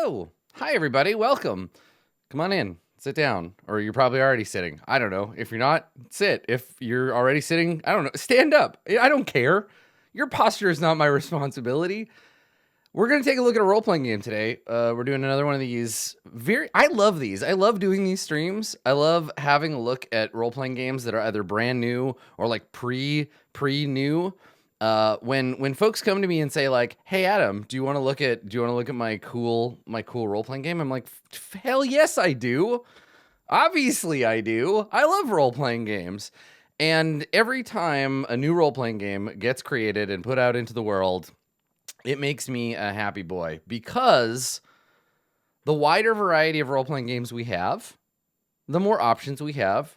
Hello. Hi, everybody. Welcome. Come on in. Sit down. Or you're probably already sitting. I don't know. If you're not, sit. If you're already sitting, I don't know. Stand up. I don't care. Your posture is not my responsibility. We're going to take a look at a role-playing game today. We're doing another one of these. I love these. I love doing these streams. I love having a look at role-playing games that are either brand new or like pre-new. When folks come to me and say like, "Hey Adam, do you want to look at my cool role-playing game?" I'm like, "Hell yes, I do. Obviously I do. I love role-playing games." And every time a new role-playing game gets created and put out into the world, it makes me a happy boy, because the wider variety of role-playing games we have, the more options we have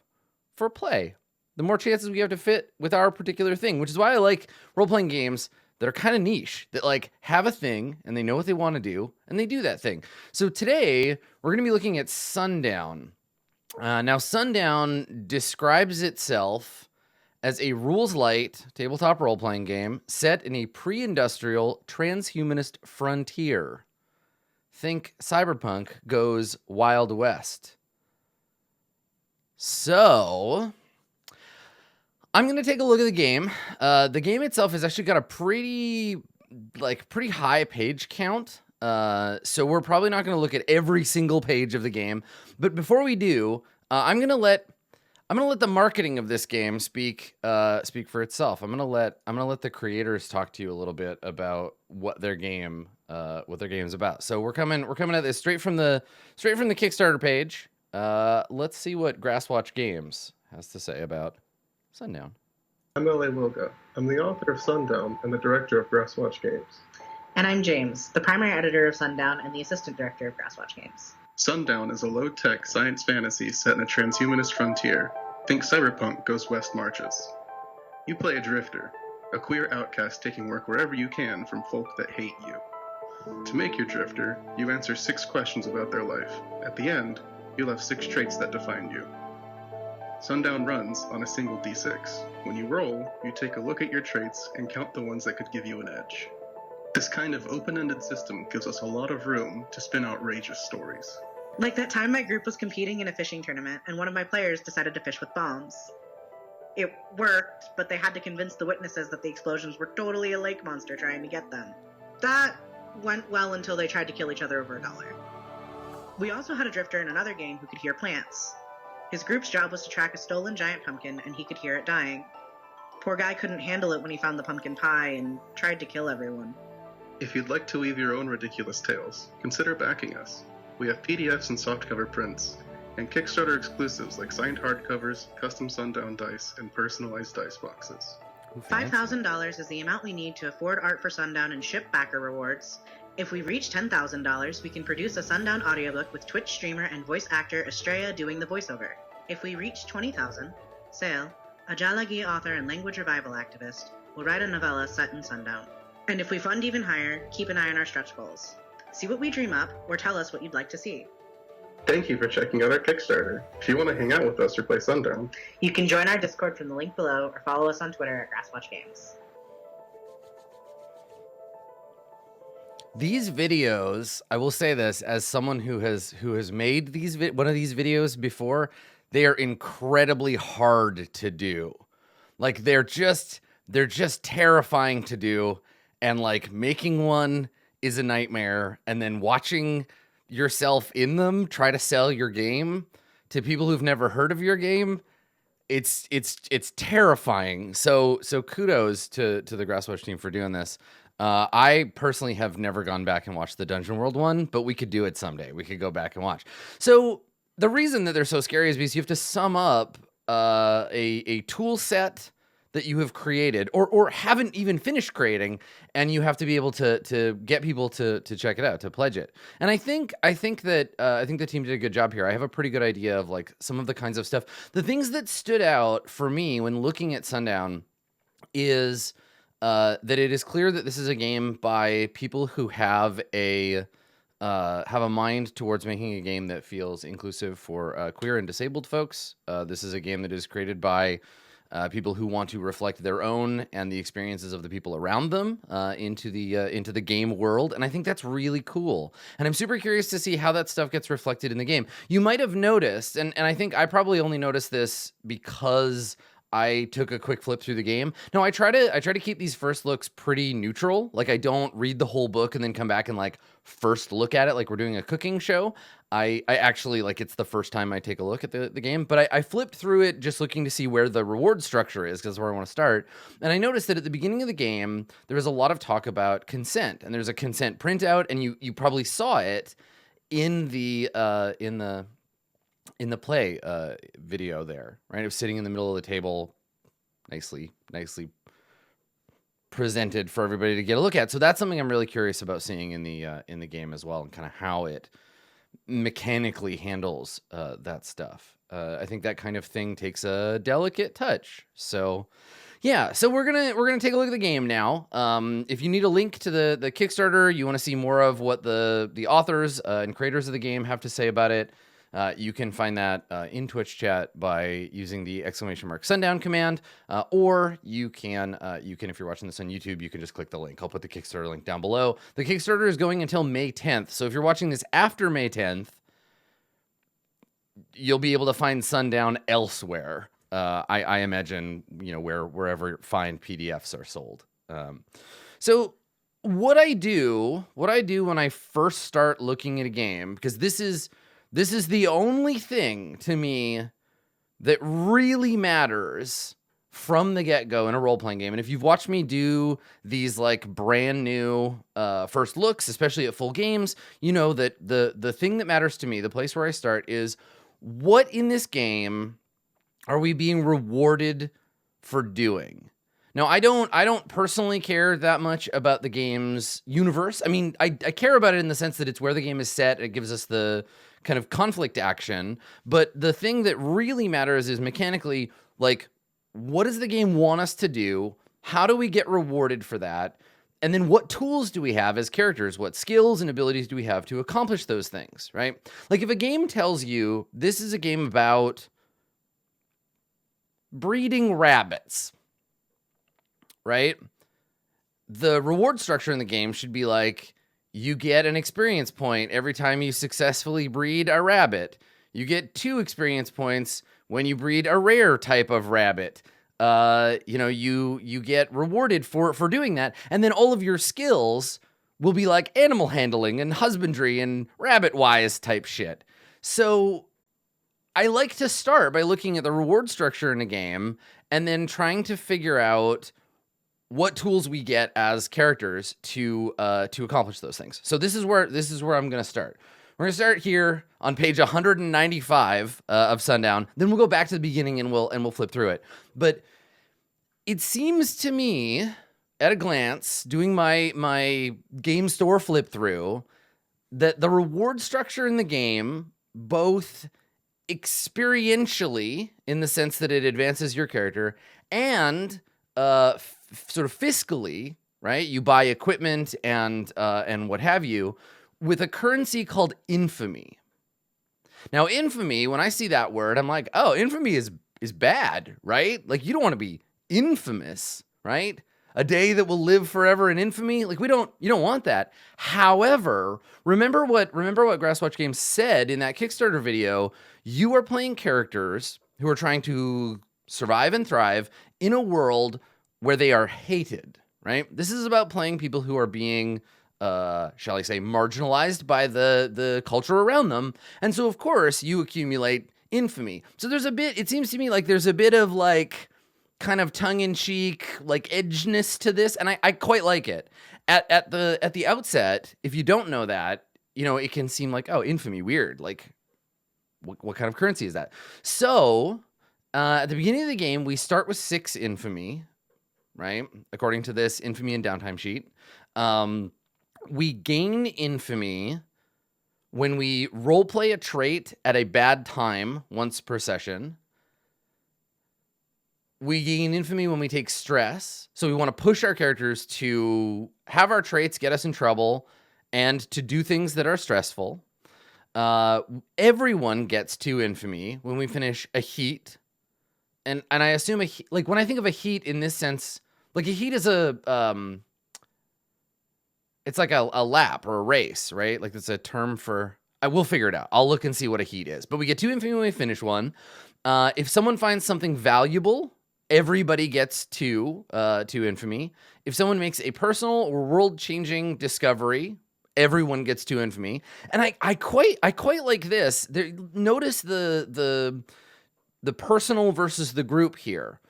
for play, the more chances we have to fit with our particular thing, which is why I like role-playing games that are kind of niche, that like have a thing and they know what they want to do and they do that thing. So today we're going to be looking at Sundown. Now Sundown describes itself as a rules-light tabletop role-playing game set in a pre-industrial transhumanist frontier. Think Cyberpunk goes Wild West. So I'm going to take a look at the game. The game itself has actually got a pretty high page count. So we're probably not going to look at every single page of the game. But before we do, I'm going to let the marketing of this game speak for itself. I'm gonna let the creators talk to you a little bit about what their game is about. So we're coming at this straight from the Kickstarter page. Let's see what Grasswatch Games has to say about Sundown. I'm L.A. Wilga. I'm the author of Sundown and the director of Grasswatch Games. And I'm James, the primary editor of Sundown and the assistant director of Grasswatch Games. Sundown is a low-tech science fantasy set in a transhumanist frontier. Think Cyberpunk Ghost West marches. You play a drifter, a queer outcast taking work wherever you can from folk that hate you. To make your drifter, you answer 6 questions about their life. At the end, you'll have 6 traits that define you. Sundown runs on a single d6. When you roll, you take a look at your traits and count the ones that could give you an edge. This kind of open-ended system gives us a lot of room to spin outrageous stories. Like that time my group was competing in a fishing tournament and one of my players decided to fish with bombs. It worked, but they had to convince the witnesses that the explosions were totally a lake monster trying to get them. That went well until they tried to kill each other over $1. We also had a drifter in another game who could hear plants. His group's job was to track a stolen giant pumpkin, and he could hear it dying. Poor guy couldn't handle it when he found the pumpkin pie and tried to kill everyone. If you'd like to weave your own ridiculous tales, consider backing us. We have PDFs and softcover prints, and Kickstarter exclusives like signed hardcovers, custom Sundown dice, and personalized dice boxes. $5,000 is the amount we need to afford art for Sundown and ship backer rewards. If we reach $10,000, we can produce a Sundown audiobook with Twitch streamer and voice actor Estrella doing the voiceover. If we reach $20,000, Sale, a Jalagi author and language revival activist, will write a novella set in Sundown. And if we fund even higher, keep an eye on our stretch goals. See what we dream up, or tell us what you'd like to see. Thank you for checking out our Kickstarter. If you want to hang out with us or play Sundown, you can join our Discord from the link below, or follow us on Twitter at Grasswatch Games. These videos, I will say this as someone who has made one of these videos before, they are incredibly hard to do. Like they're just terrifying to do, and like making one is a nightmare, and then watching yourself in them try to sell your game to people who've never heard of your game, it's terrifying. So kudos to the Grasswatch team for doing this. I personally have never gone back and watched the Dungeon World one, but we could do it someday. We could go back and watch. So the reason that they're so scary is because you have to sum up a tool set that you have created or haven't even finished creating, and you have to be able to get people to check it out, to pledge it. And I think the team did a good job here. I have a pretty good idea of like some of the kinds of stuff. The things that stood out for me when looking at Sundown is that it is clear that this is a game by people who have a mind towards making a game that feels inclusive for queer and disabled folks. This is a game that is created by people who want to reflect their own and the experiences of the people around them into the game world. And I think that's really cool. And I'm super curious to see how that stuff gets reflected in the game. You might have noticed, and I think I probably only noticed this because I took a quick flip through the game. No, I try to keep these first looks pretty neutral. Like, I don't read the whole book and then come back and like first look at it like we're doing a cooking show. I actually, like, it's the first time I take a look at the game, but I flipped through it just looking to see where the reward structure is, because that's where I want to start. And I noticed that at the beginning of the game, there was a lot of talk about consent, and there's a consent printout, and you probably saw it in the play video there, right? It was sitting in the middle of the table, nicely presented for everybody to get a look at. So that's something I'm really curious about seeing in the game as well, and kind of how it mechanically handles that stuff. I think that kind of thing takes a delicate touch. So yeah, so we're gonna take a look at the game now. If you need a link to the Kickstarter, you want to see more of what the authors and creators of the game have to say about it, you can find that in Twitch chat by using the !Sundown command, or you can, if you're watching this on YouTube, you can just click the link. I'll put the Kickstarter link down below. The Kickstarter is going until May 10th, so if you're watching this after May 10th, you'll be able to find Sundown elsewhere. I imagine, wherever fine PDFs are sold. So what I do when I first start looking at a game, because this is the only thing to me that really matters from the get-go in a role-playing game. And if you've watched me do these like brand new first looks, especially at full games, you know that the thing that matters to me, the place where I start, is what in this game are we being rewarded for doing? Now, I don't personally care that much about the game's universe. I mean, I care about it in the sense that it's where the game is set. It gives us the kind of conflict action. But the thing that really matters is mechanically, like, what does the game want us to do? How do we get rewarded for that? And then what tools do we have as characters? What skills and abilities do we have to accomplish those things, right? Like, if a game tells you this is a game about breeding rabbits, right? The reward structure in the game should be like, you get an experience point every time you successfully breed a rabbit. You get 2 experience points when you breed a rare type of rabbit. You get rewarded for doing that. And then all of your skills will be like animal handling and husbandry and rabbit-wise type shit. So I like to start by looking at the reward structure in a game and then trying to figure out what tools we get as characters to accomplish those things. So this is where I'm going to start. We're going to start here on page 195 of Sundown. Then we'll go back to the beginning and we'll flip through it. But it seems to me, at a glance, doing my game store flip through, that the reward structure in the game, both experientially in the sense that it advances your character, and sort of fiscally, right? You buy equipment and what have you, with a currency called infamy. Now, infamy, when I see that word, I'm like, oh, infamy is bad, right? Like, you don't want to be infamous, right? A day that will live forever in infamy. Like, you don't want that. However, remember what Grasswatch Games said in that Kickstarter video. You are playing characters who are trying to survive and thrive in a world where they are hated, right? This is about playing people who are being, shall I say, marginalized by the culture around them. And so, of course, you accumulate infamy. So it seems to me like there's a bit of like kind of tongue-in-cheek, like edginess to this, and I quite like it. At the outset, if you don't know that, it can seem like, oh, infamy, weird. Like, what kind of currency is that? So, at the beginning of the game, we start with 6 infamy, right? According to this infamy and downtime sheet. We gain infamy when we roleplay a trait at a bad time once per session. We gain infamy when we take stress. So we want to push our characters to have our traits get us in trouble and to do things that are stressful. Everyone gets 2 infamy when we finish a heat and I assume like when I think of a heat in this sense, like a heat is it's like a lap or a race, right? Like it's a term for. I will figure it out. I'll look and see what a heat is. But we get 2 infamy when we finish one. If someone finds something valuable, everybody gets 2 infamy. If someone makes a personal or world-changing discovery, everyone gets 2 infamy. And I quite like this. Notice the personal versus the group here.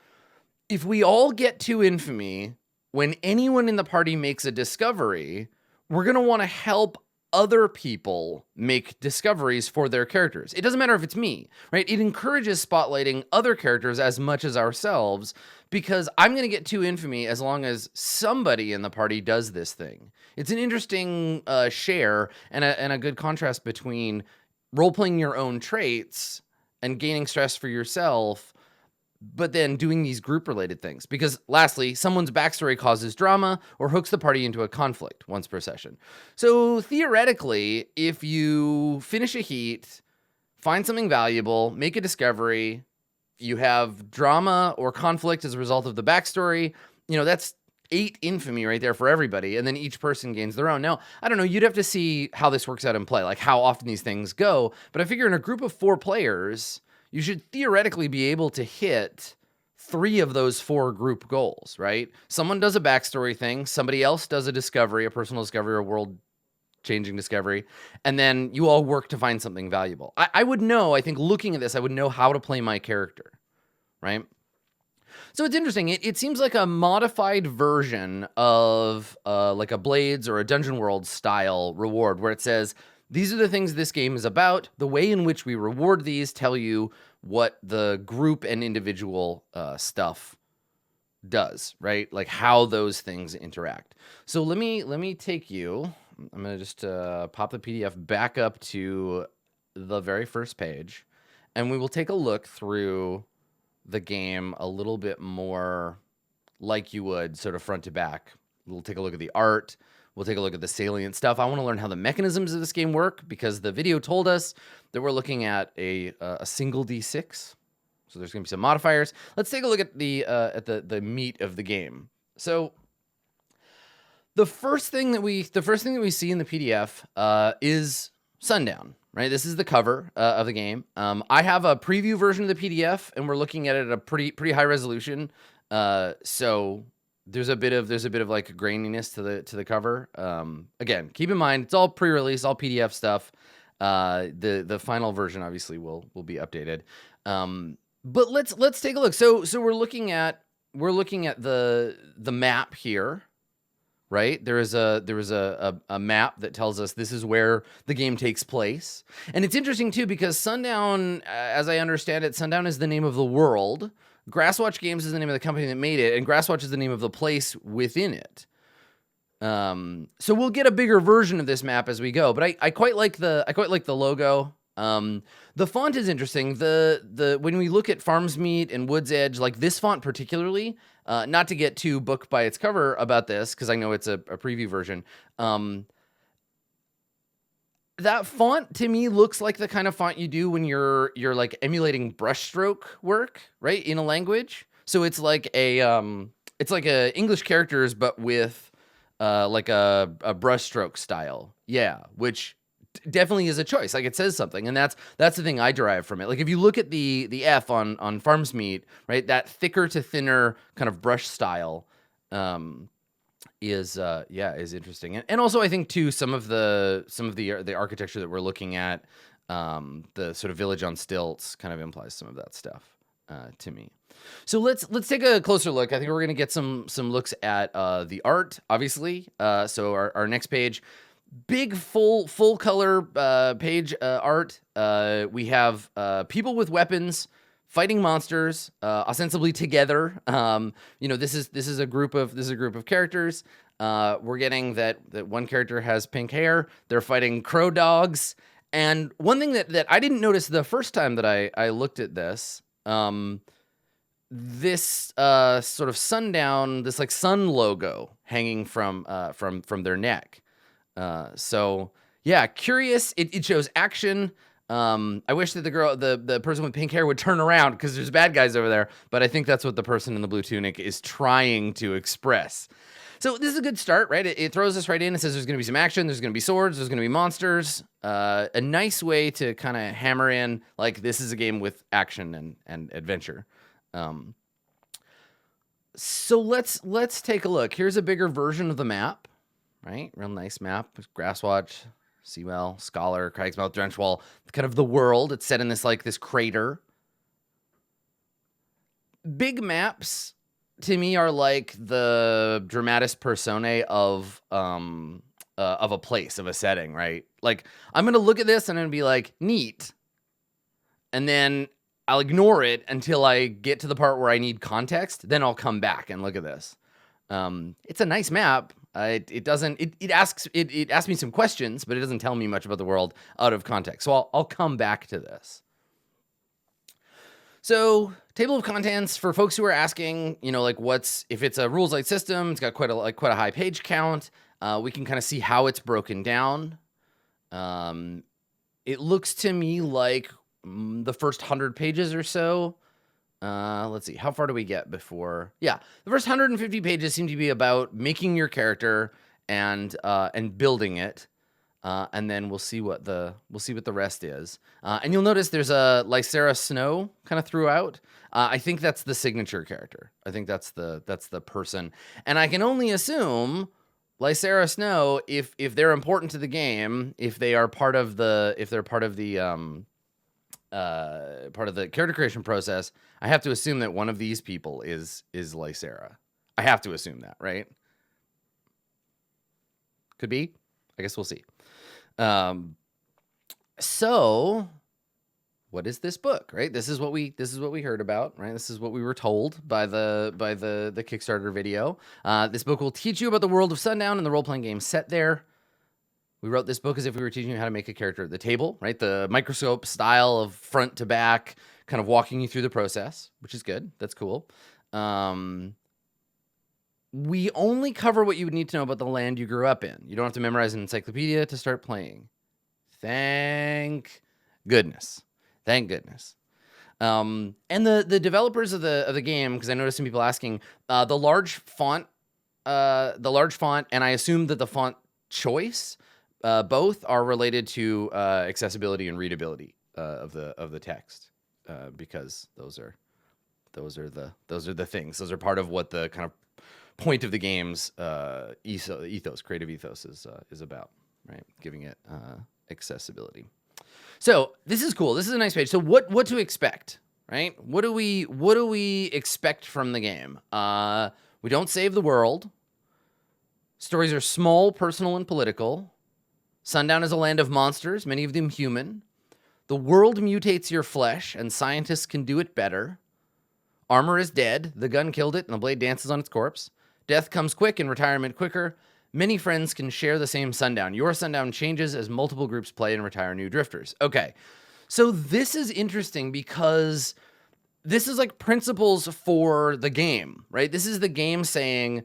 If we all get 2 infamy, when anyone in the party makes a discovery, we're going to want to help other people make discoveries for their characters. It doesn't matter if it's me, right? It encourages spotlighting other characters as much as ourselves, because I'm going to get 2 infamy as long as somebody in the party does this thing. It's an interesting share and a good contrast between role-playing your own traits and gaining stress for yourself, but then doing these group-related things. Because lastly, someone's backstory causes drama or hooks the party into a conflict once per session. So theoretically, if you finish a heat, find something valuable, make a discovery, you have drama or conflict as a result of the backstory, that's 8 infamy right there for everybody, and then each person gains their own. Now, I don't know, you'd have to see how this works out in play, like how often these things go, but I figure in a group of 4 players, you should theoretically be able to hit 3 of those 4 group goals, right? Someone does a backstory thing, somebody else does a discovery, a personal discovery, or world-changing discovery, and then you all work to find something valuable. I would know, I think looking at this, I would know how to play my character, right? So it's interesting. It seems like a modified version of like a Blades or a Dungeon World style reward, where it says, these are the things this game is about. The way in which we reward these tell you what the group and individual stuff does, right? Like how those things interact. So let me take you. I'm gonna just pop the PDF back up to the very first page, and we will take a look through the game a little bit more like you would sort of front to back. We'll take a look at the art. We'll take a look at the salient stuff. I want to learn how the mechanisms of this game work, because the video told us that we're looking at a single D6. So there's going to be some modifiers. Let's take a look at the meat of the game. So the first thing that we see in the PDF is Sundown, right? This is the cover of the game. I have a preview version of the PDF, and we're looking at it at a pretty high resolution. So there's a bit of like graininess to the cover. Again, keep in mind it's all pre-release, all PDF stuff. The final version obviously will be updated. But let's take a look. So we're looking at the map here. Right? There was a map that tells us this is where the game takes place. And it's interesting too, because Sundown, as I understand it, Sundown is the name of the world. Grasswatch Games is the name of the company that made it, and Grasswatch is the name of the place within it. So we'll get a bigger version of this map as we go, but I quite like the logo. The font is interesting. The when we look at Farmsmead and Woods Edge, like this font particularly, not to get too book by its cover about this, because I know it's a preview version. That font to me looks like the kind of font you do when you're like emulating brushstroke work, right, in a language. So it's like a English characters, but with like a brushstroke style. Yeah, which definitely is a choice. Like it says something, and that's the thing I derive from it. Like if you look at the F on Farmsmead, right, that thicker to thinner kind of brush style is interesting. And also I think too some of the architecture that we're looking at, the sort of village on stilts kind of implies some of that stuff to me. So let's take a closer look. I think we're gonna get some looks at the art, obviously. So our next page, big full color page art. We have people with weapons fighting monsters, ostensibly together. This is a group of characters. We're getting that one character has pink hair. They're fighting crow dogs. And one thing that I didn't notice the first time that I looked at this, this sort of Sundown, this like sun logo hanging from their neck. So yeah, curious. It shows action. I wish that the person with pink hair would turn around because there's bad guys over there, but I think that's what the person in the blue tunic is trying to express. So this is a good start, right? It throws us right in. It says there's going to be some action, there's going to be swords, there's going to be monsters. A nice way to kind of hammer in, like, this is a game with action and adventure. So let's take a look. Here's a bigger version of the map, right? Real nice map. Grasswatch, Seawell, Scholar, Craigsmouth, Drenchwall, kind of the world. It's set in this crater. Big maps to me are like the dramatis personae of a place, of a setting, right? Like, I'm gonna look at this and I'm gonna be like, neat, and then I'll ignore it until I get to the part where I need context. Then I'll come back and look at this. It's a nice map. It asks me some questions, but it doesn't tell me much about the world out of context. So I'll come back to this. So, table of contents for folks who are asking, if it's a rules-light system, it's got quite a high page count. We can kind of see how it's broken down. It looks to me like the first 100 pages or so. Let's see, how far do we get before? Yeah, the first 150 pages seem to be about making your character and building it. And then we'll see what the rest is. And you'll notice there's a Lysera Snow kind of throughout. I think that's the signature character. I think that's the person. And I can only assume Lysera Snow, if they're important to the game, if they're part of the character creation process, I have to assume that one of these people is Lysera. I have to assume that, right? Could be. I guess we'll see. So what is this book, right? This is what we heard about, right? This is what we were told by the Kickstarter video. This book will teach you about the world of Sundown and the role-playing game set there. We wrote this book as if we were teaching you how to make a character at the table, right? The microscope style of front to back, kind of walking you through the process, which is good. That's cool. We only cover what you would need to know about the land you grew up in. You don't have to memorize an encyclopedia to start playing. Thank goodness. Thank goodness. And the developers of the game, because I noticed some people asking, the large font, and I assume that the font choice, both are related to accessibility and readability of the text, because those are the things. Those are part of what the kind of point of the game's creative ethos is about, right? Giving it accessibility. So this is cool. This is a nice page. So what to expect, right? What do we expect from the game? We don't save the world. Stories are small, personal, and political. Sundown is a land of monsters, many of them human. The world mutates your flesh, and scientists can do it better. Armor is dead. The gun killed it, and the blade dances on its corpse. Death comes quick and retirement quicker. Many friends can share the same Sundown. Your Sundown changes as multiple groups play and retire new drifters. Okay, so this is interesting because this is like principles for the game, right? This is the game saying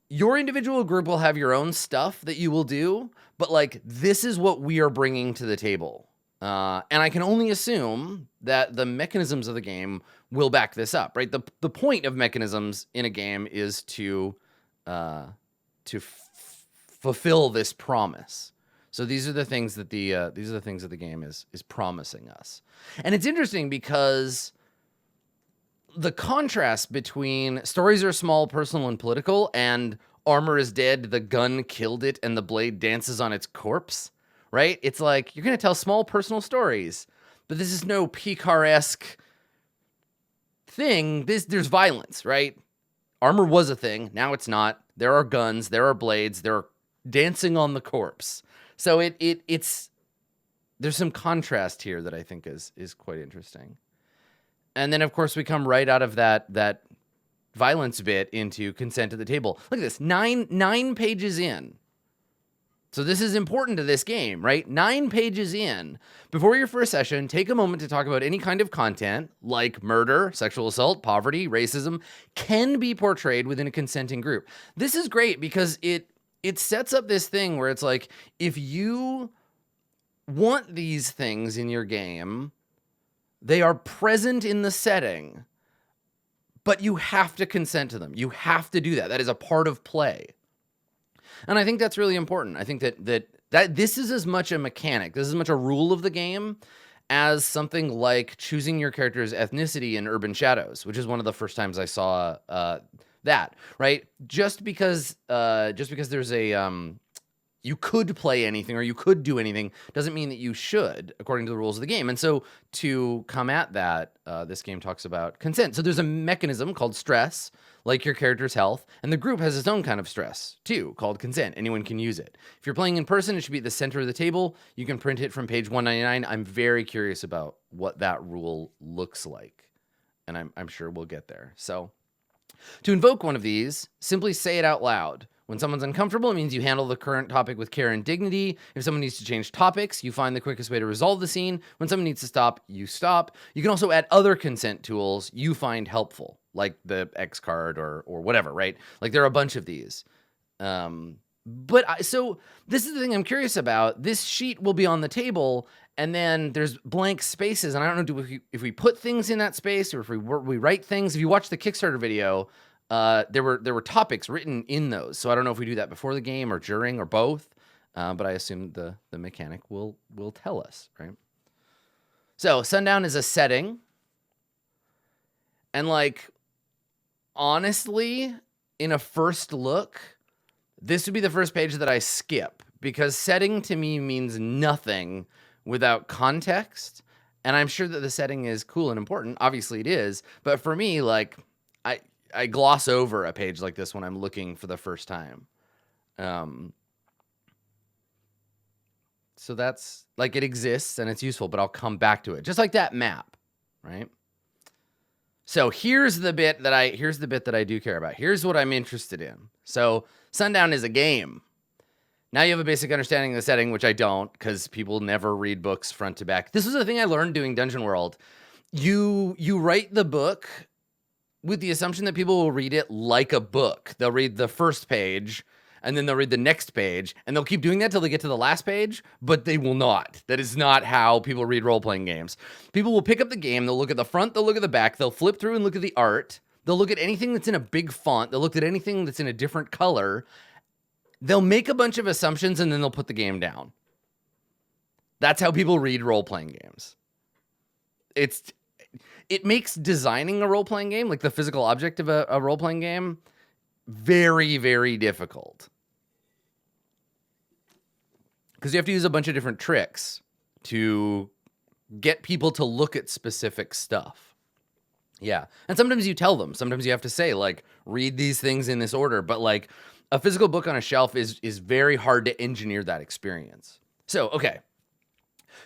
your individual group will have your own stuff that you will do, but like this is what we are bringing to the table. And I can only assume that the mechanisms of the game will back this up, right? The point of mechanisms in a game is to fulfill this promise. So these are the things that the game is promising us. And it's interesting because the contrast between stories are small, personal, and political, and armor is dead, the gun killed it, and the blade dances on its corpse, right? It's like, you're going to tell small personal stories, but this is no Picard-esque thing. There's violence, right? Armor was a thing. Now it's not. There are guns. There are blades. There are dancing on the corpse. So it's there's some contrast here that I think is quite interesting. And then, of course, we come right out of that violence bit into consent at the table. Look at this, nine pages in. So this is important to this game, right? 9 pages in. Before your first session, take a moment to talk about any kind of content like murder, sexual assault, poverty, racism can be portrayed within a consenting group. This is great because it sets up this thing where it's like, if you want these things in your game. They are present in the setting, but you have to consent to them. You have to do that. That is a part of play. And I think that's really important. I think that this is as much a mechanic, this is as much a rule of the game as something like choosing your character's ethnicity in Urban Shadows, which is one of the first times I saw that, right? Just because there's a you could play anything or you could do anything doesn't mean that you should, according to the rules of the game. And so to come at that, this game talks about consent. So there's a mechanism called stress, like your character's health, and the group has its own kind of stress too, called consent. Anyone can use it. If you're playing in person, it should be at the center of the table. You can print it from page 199. I'm very curious about what that rule looks like, and I'm sure we'll get there. So to invoke one of these, simply say it out loud. When someone's uncomfortable, it means you handle the current topic with care and dignity. If someone needs to change topics, you find the quickest way to resolve the scene. When someone needs to stop, you stop. You can also add other consent tools you find helpful, like the X card or whatever, right? Like there are a bunch of these. So this is the thing I'm curious about. This sheet will be on the table, and then there's blank spaces, and I don't know if we put things in that space or if we write things. If you watch the Kickstarter video, there were topics written in those. So I don't know if we do that before the game or during or both. But I assume the mechanic will tell us, right? So Sundown is a setting. And like, honestly, in a first look, this would be the first page that I skip, because setting to me means nothing without context. And I'm sure that the setting is cool and important. Obviously it is. But for me, like, I gloss over a page like this when I'm looking for the first time. So that's like, it exists and it's useful, but I'll come back to it. Just like that map, right? So here's the bit that I do care about. Here's what I'm interested in. So Sundown is a game. Now you have a basic understanding of the setting, which I don't, because people never read books front to back. This was the thing I learned doing Dungeon World. You write the book with the assumption that people will read it like a book. They'll read the first page, and then they'll read the next page, and they'll keep doing that till they get to the last page, but they will not. That is not how people read role-playing games. People will pick up the game, they'll look at the front, they'll look at the back, they'll flip through and look at the art, they'll look at anything that's in a big font, they'll look at anything that's in a different color, they'll make a bunch of assumptions, and then they'll put the game down. That's how people read role-playing games. It makes designing a role-playing game, like the physical object of a role-playing game, very, very difficult. Because you have to use a bunch of different tricks to get people to look at specific stuff. Yeah. And sometimes you tell them. Sometimes you have to say, like, read these things in this order. But, like, a physical book on a shelf is very hard to engineer that experience. So, okay.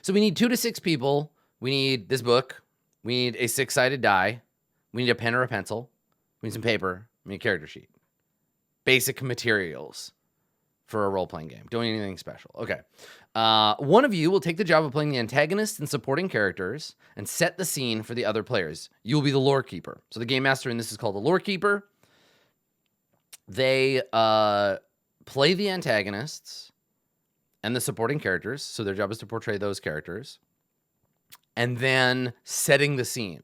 So we need 2 to 6 people. We need this book. We need a 6-sided die. We need a pen or a pencil. We need some paper. We need a character sheet. Basic materials for a role-playing game. Don't need anything special. Okay. One of you will take the job of playing the antagonist and supporting characters and set the scene for the other players. You will be the lorekeeper. So the game master in this is called the lorekeeper. They play the antagonists and the supporting characters. So their job is to portray those characters. And then setting the scene.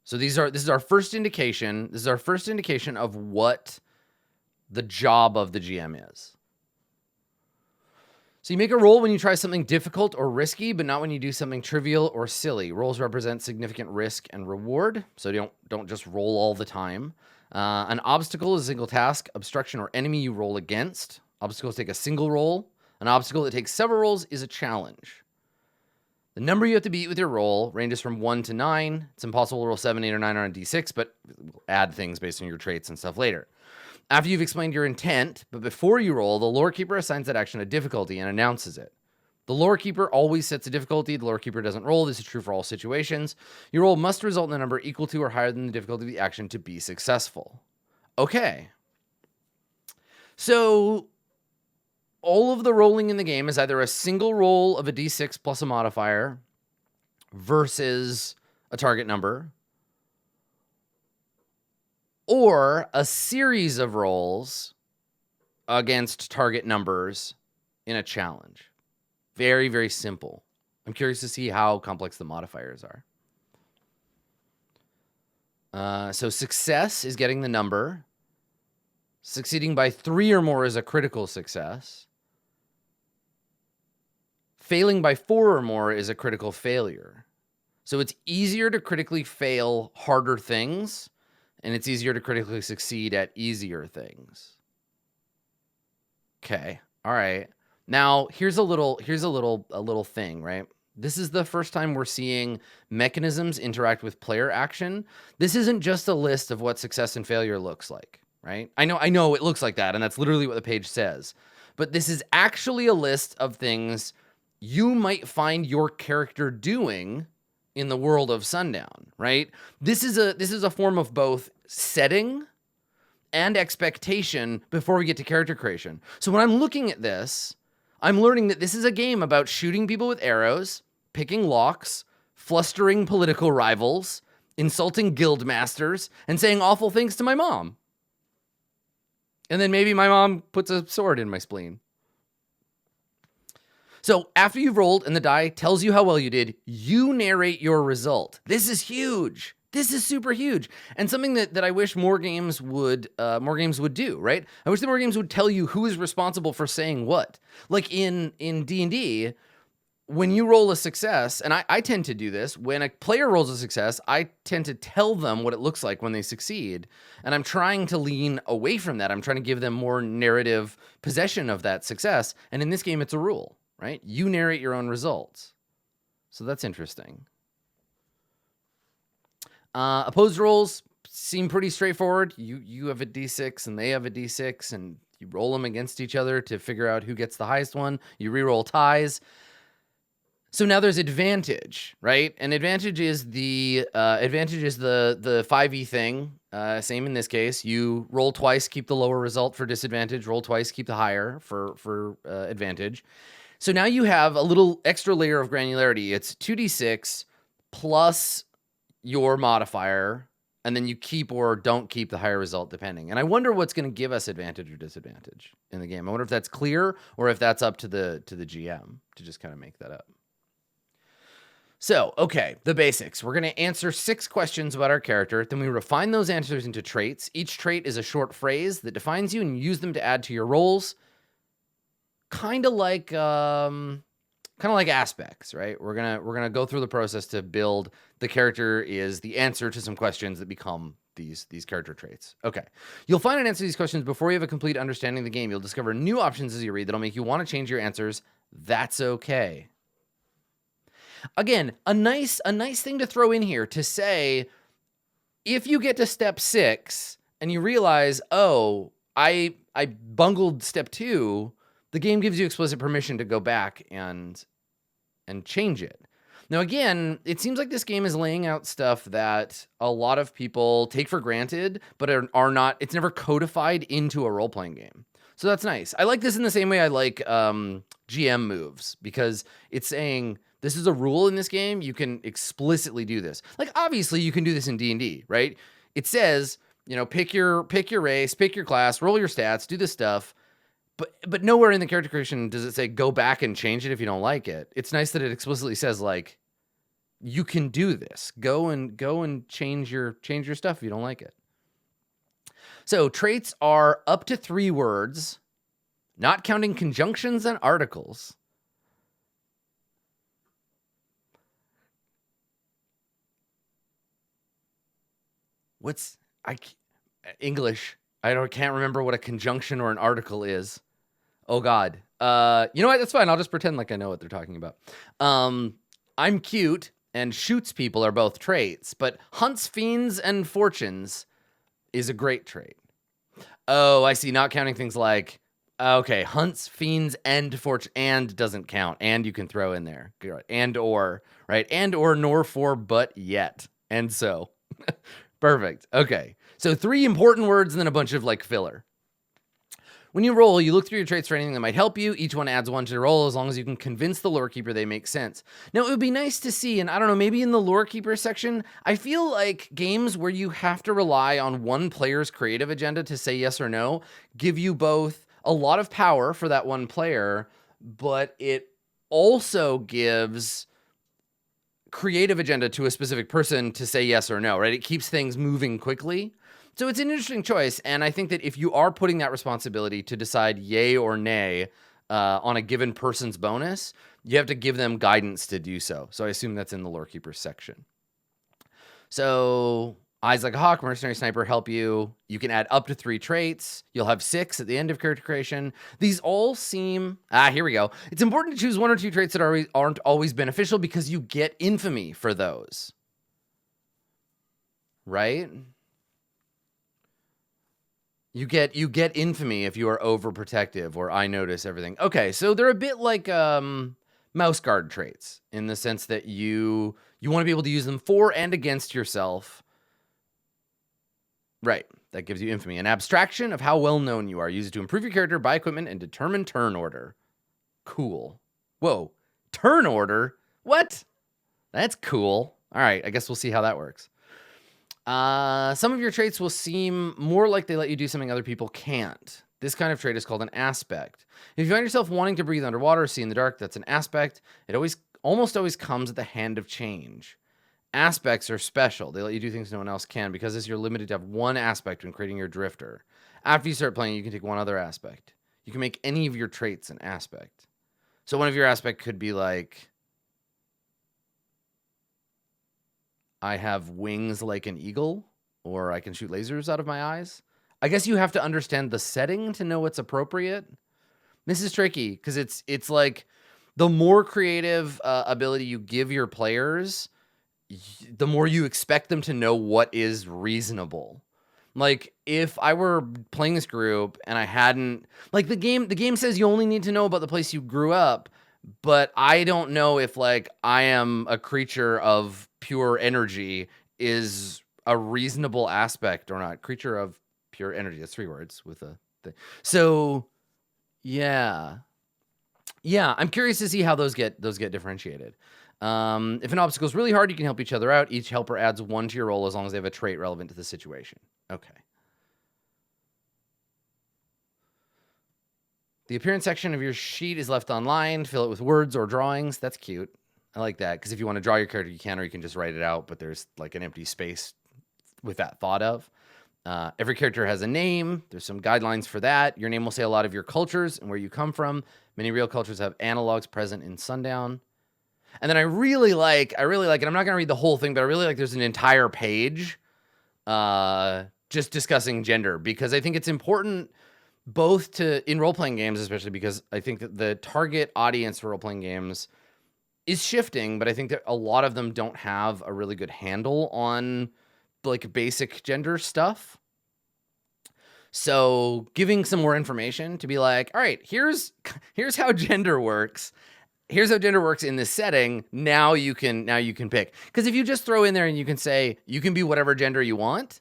So this is our first indication. This is our first indication of what the job of the GM is. So you make a roll when you try something difficult or risky, but not when you do something trivial or silly. Rolls represent significant risk and reward, so don't just roll all the time. An obstacle is a single task, obstruction, or enemy you roll against. Obstacles take a single roll. An obstacle that takes several rolls is a challenge. The number you have to beat with your roll ranges from 1 to 9. It's impossible to roll 7, 8, or 9 on a d6, but we'll add things based on your traits and stuff later. After you've explained your intent, but before you roll, the lorekeeper assigns that action a difficulty and announces it. The lorekeeper always sets a difficulty. The lorekeeper doesn't roll. This is true for all situations. Your roll must result in a number equal to or higher than the difficulty of the action to be successful. Okay. So all of the rolling in the game is either a single roll of a d6 plus a modifier versus a target number, or a series of rolls against target numbers in a challenge. Very, very simple. I'm curious to see how complex the modifiers are. So success is getting the number. Succeeding by 3 or more is a critical success. Failing by 4 or more is a critical failure. So it's easier to critically fail harder things, and it's easier to critically succeed at easier things. Okay. All right. Now, here's a little thing, right? This is the first time we're seeing mechanisms interact with player action. This isn't just a list of what success and failure looks like, right? I know it looks like that, and that's literally what the page says. But this is actually a list of things you might find your character doing in the world of Sundown, right? This is a form of both setting and expectation before we get to character creation. So when I'm looking at this, I'm learning that this is a game about shooting people with arrows, picking locks, flustering political rivals, insulting guild masters, and saying awful things to my mom. And then maybe my mom puts a sword in my spleen. So after you've rolled and the die tells you how well you did, you narrate your result. This is huge. This is super huge, and something that I wish more games would do, right? I wish that more games would tell you who is responsible for saying what. Like in D&D, when you roll a success, and I tend to do this, when a player rolls a success, I tend to tell them what it looks like when they succeed, and I'm trying to lean away from that. I'm trying to give them more narrative possession of that success, and in this game, it's a rule, right? You narrate your own results. So that's interesting. Opposed rolls seem pretty straightforward. You have a D6 and they have a D6, and you roll them against each other to figure out who gets the highest one. You reroll ties. So now there's advantage, right? And advantage is the 5e thing. Same in this case. You roll twice, keep the lower result for disadvantage. Roll twice, keep the higher for advantage. So now you have a little extra layer of granularity. It's 2d6 plus your modifier, and then you keep or don't keep the higher result depending. And I wonder what's going to give us advantage or disadvantage in the game. I wonder if that's clear or if that's up to the GM to just kind of make that up. So, okay, the basics. We're going to answer 6 questions about our character. Then we refine those answers into traits. Each trait is a short phrase that defines you, and you use them to add to your rolls. Kind of like aspects, right? We're gonna go through the process to build the character is the answer to some questions that become these character traits. Okay. You'll find an answer to these questions before you have a complete understanding of the game. You'll discover new options as you read that'll make you want to change your answers. That's okay. Again, a nice thing to throw in here to say, if you get to step 6 and you realize, oh, I bungled step 2, the game gives you explicit permission to go back and change it. Now, again, it seems like this game is laying out stuff that a lot of people take for granted, but are not, it's never codified into a role-playing game. So that's nice. I like this in the same way I like GM moves, because it's saying, this is a rule in this game. You can explicitly do this. Like, obviously, you can do this in D&D, right? It says, pick your race, pick your class, roll your stats, do this stuff. But nowhere in the character creation does it say go back and change it if you don't like it. It's nice that it explicitly says, like, you can do this. Go and change your stuff if you don't like it. So traits are up to 3 words, not counting conjunctions and articles. English. I can't remember what a conjunction or an article is. Oh God. You know what? That's fine. I'll just pretend like I know what they're talking about. I'm cute and shoots people are both traits, but hunts fiends and fortunes is a great trait. Oh, I see. Not counting things like, okay, hunts, fiends, and fortune, and doesn't count. And you can throw in there. And or, right? And or, nor, for, but, yet. And so. Perfect. Okay. So 3 important words and then a bunch of like filler. When you roll, you look through your traits for anything that might help you. Each one adds 1 to the roll as long as you can convince the lorekeeper they make sense. Now, it would be nice to see, and I don't know, maybe in the lorekeeper section, I feel like games where you have to rely on one player's creative agenda to say yes or no give you both a lot of power for that one player, but it also gives creative agenda to a specific person to say yes or no, right? It keeps things moving quickly. So it's an interesting choice. And I think that if you are putting that responsibility to decide yay or nay on a given person's bonus, you have to give them guidance to do so. So I assume that's in the Lorekeeper section. So Eyes Like a Hawk, Mercenary Sniper help you. You can add up to 3 traits. You'll have 6 at the end of character creation. These all seem... here we go. It's important to choose 1 or 2 traits that aren't always beneficial because you get infamy for those. Right? You get infamy if you are overprotective or I notice everything. Okay, so they're a bit like mouse guard traits in the sense that you want to be able to use them for and against yourself. Right, that gives you infamy. An abstraction of how well known you are. Use it to improve your character, buy equipment, and determine turn order. Cool. Whoa, turn order? What? That's cool. All right, I guess we'll see how that works. Some of your traits will seem more like they let you do something other people can't. This kind of trait is called an aspect. If you find yourself wanting to breathe underwater or see in the dark, that's an aspect. It almost always comes at the hand of change. Aspects are special. They let you do things no one else can because as you're limited to have one aspect when creating your drifter. After you start playing, you can take one other aspect. You can make any of your traits an aspect. So one of your aspects could be like, I have wings like an eagle, or I can shoot lasers out of my eyes. I guess you have to understand the setting to know what's appropriate. This is tricky because it's like the more creative ability you give your players, the more you expect them to know what is reasonable. Like if I were playing this group and I hadn't like the game says you only need to know about the place you grew up, but I don't know if like I am a creature of pure energy is a reasonable aspect or not. Creature of pure energy. That's 3 words with a thing. So yeah. I'm curious to see how those get differentiated. If an obstacle is really hard, you can help each other out. Each helper adds 1 to your roll as long as they have a trait relevant to the situation. Okay. The appearance section of your sheet is left online. Fill it with words or drawings. That's cute. I like that because if you want to draw your character, you can, or you can just write it out, but there's like an empty space with that thought of. Every character has a name. There's some guidelines for that. Your name will say a lot of your cultures and where you come from. Many real cultures have analogs present in Sundown. And then I really like, and I'm not going to read the whole thing, but I really like there's an entire page just discussing gender because I think it's important both to in role-playing games, especially because I think that the target audience for role-playing games is shifting, but I think that a lot of them don't have a really good handle on like basic gender stuff. So giving some more information to be like, all right, here's how gender works. Here's how gender works in this setting. Now you can pick. Because if you just throw in there and you can say you can be whatever gender you want,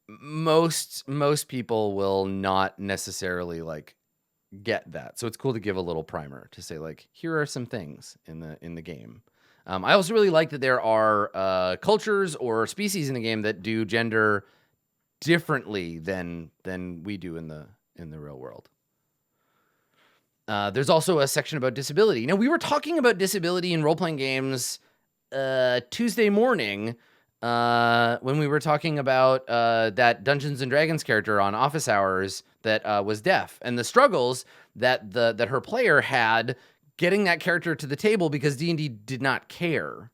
most people will not necessarily like get that. So it's cool to give a little primer to say like, here are some things in the game. I also really like that there are cultures or species in the game that do gender differently than we do in the real world. There's also a section about disability. Now, we were talking about disability in role-playing games Tuesday morning when we were talking about that Dungeons & Dragons character on Office Hours that was deaf and the struggles that her player had getting that character to the table because D&D did not care.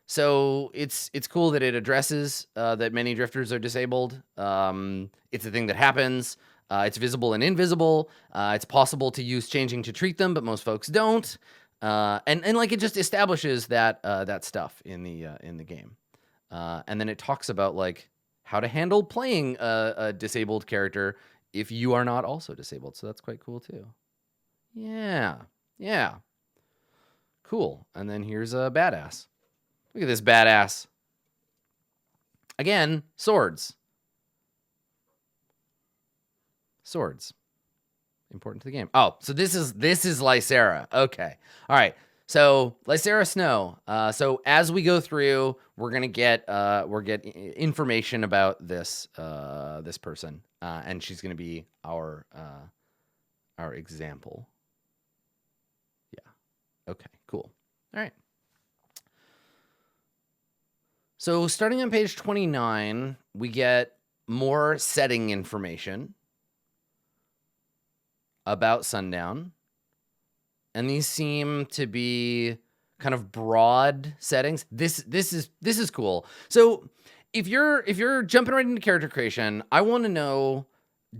So it's cool that it addresses that many drifters are disabled. It's a thing that happens. It's visible and invisible. It's possible to use changing to treat them, but most folks don't. And like it just establishes that stuff in the game. And then it talks about like how to handle playing a disabled character if you are not also disabled. So that's quite cool too. Yeah. Cool. And then here's a badass. Look at this badass. Again, swords. Important to the game. Oh, so this is Lysera. Okay. All right. So Lysera Snow. So as we go through, we're gonna get information about this person, and she's gonna be our example. Okay, cool. All right. So starting on page 29, we get more setting information about Sundown. And these seem to be kind of broad settings. This is cool. So if you're jumping right into character creation, I want to know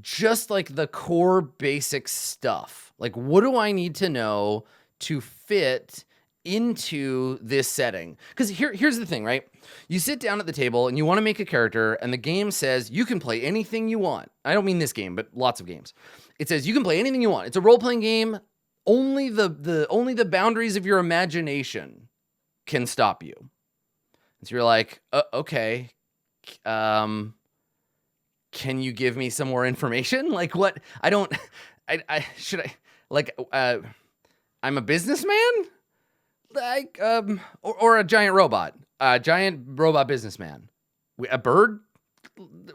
just like the core basic stuff. Like, what do I need to know to fit into this setting? Because here's the thing, right? You sit down at the table and you want to make a character, and the game says you can play anything you want. I don't mean this game, but lots of games. It says you can play anything you want. It's a role-playing game. Only the boundaries of your imagination can stop you. And so you're like, okay, can you give me some more information? Like what? I'm a businessman, like, or a giant robot businessman, a bird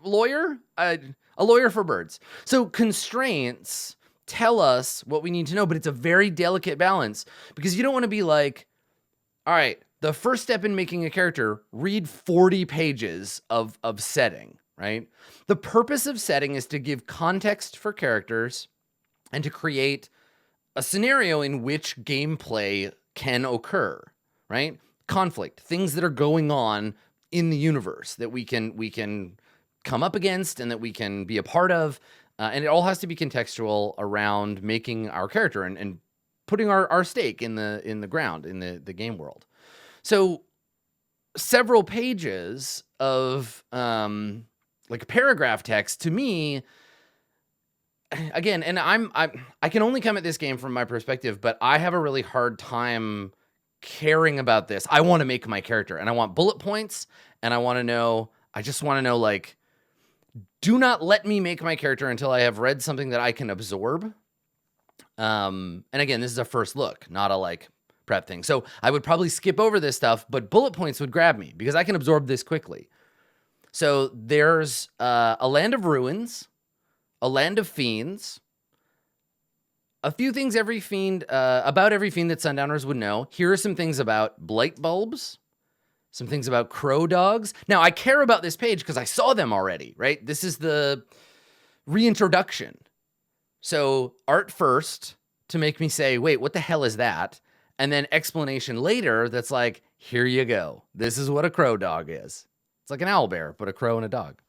lawyer, a lawyer for birds. So constraints tell us what we need to know, but it's a very delicate balance because you don't want to be like, all right, the first step in making a character, read 40 pages of setting, right? The purpose of setting is to give context for characters and to create a scenario in which gameplay can occur, right? Conflict, things that are going on in the universe that we can come up against and that we can be a part of. And it all has to be contextual around making our character and putting our stake in the ground, in the game world. So several pages of like paragraph text to me, again, and I can only come at this game from my perspective, but I have a really hard time caring about this. I want to make my character and I want bullet points and I just want to know, like, do not let me make my character until I have read something that I can absorb. And again, this is a first look, not a like prep thing. So I would probably skip over this stuff, but bullet points would grab me because I can absorb this quickly. So there's a land of ruins, a land of fiends, a few things about every fiend that Sundowners would know. Here are some things about blight bulbs, some things about crow dogs. Now, I care about this page because I saw them already, right? This is the reintroduction. So art first to make me say, wait, what the hell is that? And then explanation later that's like, here you go. This is what a crow dog is. It's like an owlbear, but a crow and a dog.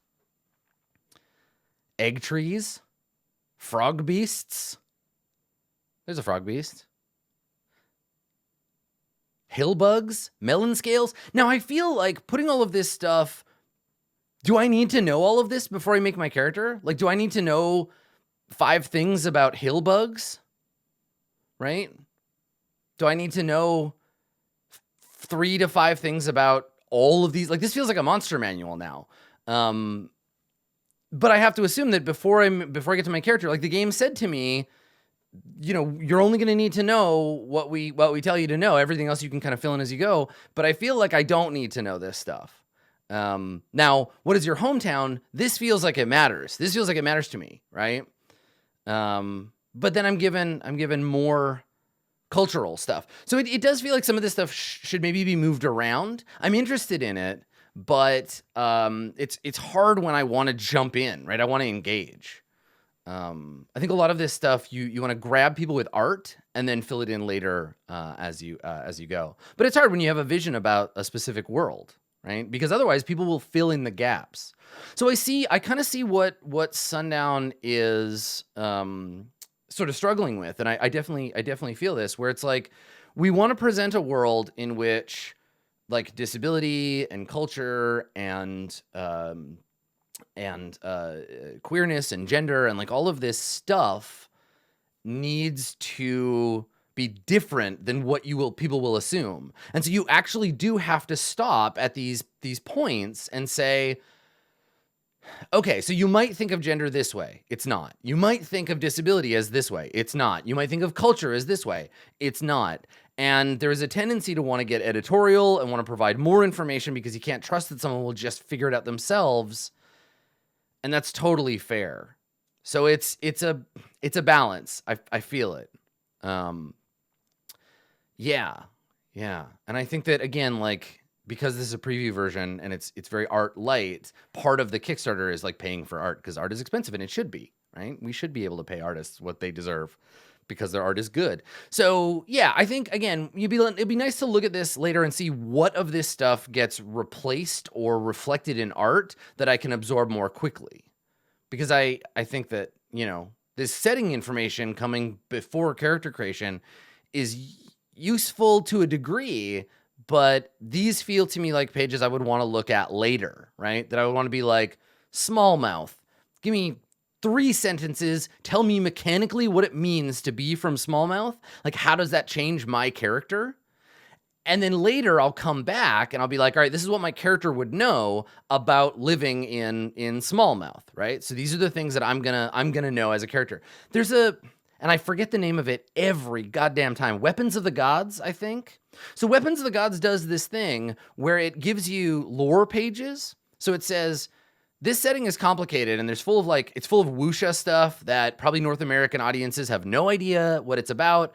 Egg trees, frog beasts. There's a frog beast. Hill bugs, melon scales. Now, I feel like putting all of this stuff, do I need to know all of this before I make my character? Like, do I need to know 5 things about hill bugs? Right? Do I need to know 3 to 5 things about all of these? Like, this feels like a monster manual now. But I have to assume that before I get to my character, like the game said to me, you know, you're only going to need to know what we tell you to know. Everything else you can kind of fill in as you go. But I feel like I don't need to know this stuff. Now, what is your hometown? This feels like it matters. This feels like it matters to me, right? But then I'm given more cultural stuff. So it does feel like some of this stuff should maybe be moved around. I'm interested in it, but it's hard when I want to jump in, right? I want to engage. I think a lot of this stuff you want to grab people with art and then fill it in later as you go. But it's hard when you have a vision about a specific world, right? Because otherwise people will fill in the gaps. So I kind of see what Sundown is sort of struggling with, and I definitely feel this, where it's like we want to present a world in which like disability and culture and queerness and gender and like all of this stuff needs to be different than what people will assume. And so you actually do have to stop at these points and say, okay, so you might think of gender this way. It's not. You might think of disability as this way. It's not. You might think of culture as this way. It's not. And there is a tendency to want to get editorial and want to provide more information because you can't trust that someone will just figure it out themselves. And that's totally fair. So it's a balance. I feel it. Yeah. Yeah. And I think that again, like, because this is a preview version and it's very art light, part of the Kickstarter is like paying for art because art is expensive and it should be, right? We should be able to pay artists what they deserve because their art is good. So yeah, I think again, it'd be nice to look at this later and see what of this stuff gets replaced or reflected in art that I can absorb more quickly. Because I think that, you know, this setting information coming before character creation is useful to a degree, but these feel to me like pages I would want to look at later, right? That I would want to be like, small mouth, give me 3 sentences, tell me mechanically what it means to be from small mouth. Like, how does that change my character? And then later I'll come back and I'll be like, all right, this is what my character would know about living in smallmouth, right? So these are the things that I'm gonna know as a character. And I forget the name of it every goddamn time. Weapons of the Gods, I think. So Weapons of the Gods does this thing where it gives you lore pages. So it says, this setting is complicated and it's full of wuxia stuff that probably North American audiences have no idea what it's about.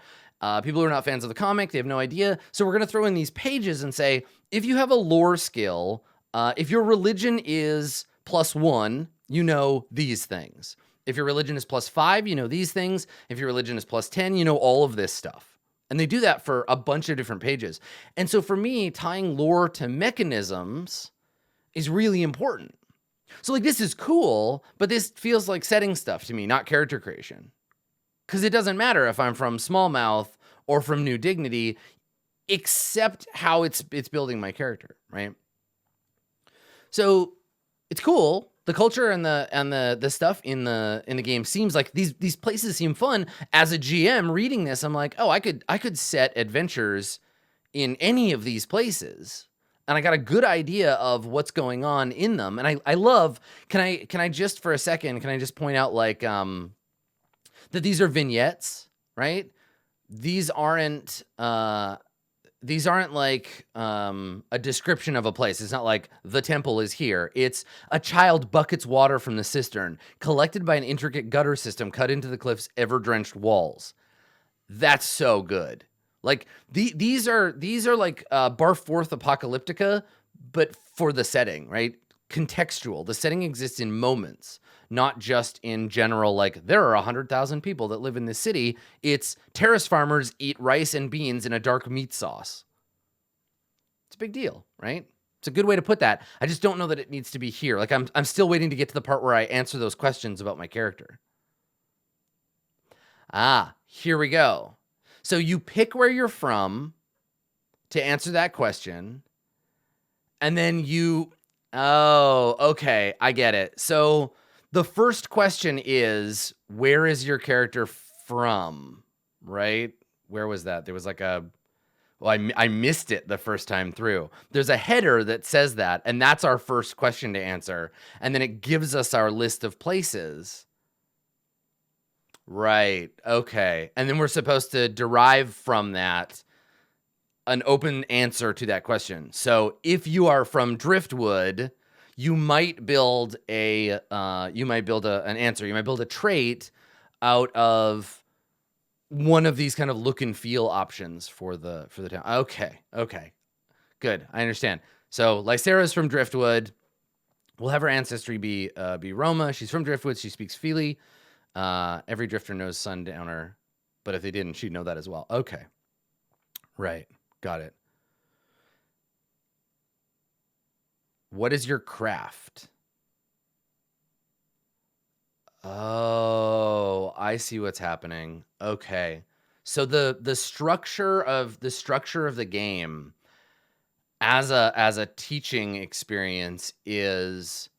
People who are not fans of the comic, they have no idea. So we're going to throw in these pages and say, if you have a lore skill, if your religion is +1, you know these things. If your religion is +5, you know these things. If your religion is +10, you know all of this stuff. And they do that for a bunch of different pages. And so for me, tying lore to mechanisms is really important. So like, this is cool, but this feels like setting stuff to me, not character creation. Because it doesn't matter if I'm from Smallmouth or from New Dignity, except how it's building my character, right? So it's cool. The culture and the stuff in the game seems like these places seem fun. As a GM reading this, I'm like, oh, I could set adventures in any of these places. And I got a good idea of what's going on in them. And I love, can I just for a second, can I just point out like, that these are vignettes, right? These aren't like a description of a place. It's not like the temple is here. It's a child buckets water from the cistern, collected by an intricate gutter system cut into the cliff's ever-drenched walls. That's so good. Like these are like Barforth Apocalyptica, but for the setting, right? Contextual. The setting exists in moments, not just in general, like, there are 100,000 people that live in this city. It's terrace farmers eat rice and beans in a dark meat sauce. It's a big deal, right? It's a good way to put that. I just don't know that it needs to be here. Like, I'm still waiting to get to the part where I answer those questions about my character. Here we go. So you pick where you're from to answer that question, and then oh, okay, I get it. So the first question is, where is your character from, right? Where was that? There was like I missed it the first time through. There's a header that says that, and that's our first question to answer. And then it gives us our list of places. Right, okay. And then we're supposed to derive from that an open answer to that question. So if you are from Driftwood, you might build an answer. You might build a trait out of one of these kind of look and feel options for the town. Okay, good. I understand. So Lysera's from Driftwood. We'll have her ancestry be Roma. She's from Driftwood. She speaks Feely. Every drifter knows Sundowner, but if they didn't, she'd know that as well. Okay, right, got it. What is your craft? Oh, I see what's happening. Okay. So the structure of the game as a teaching experience is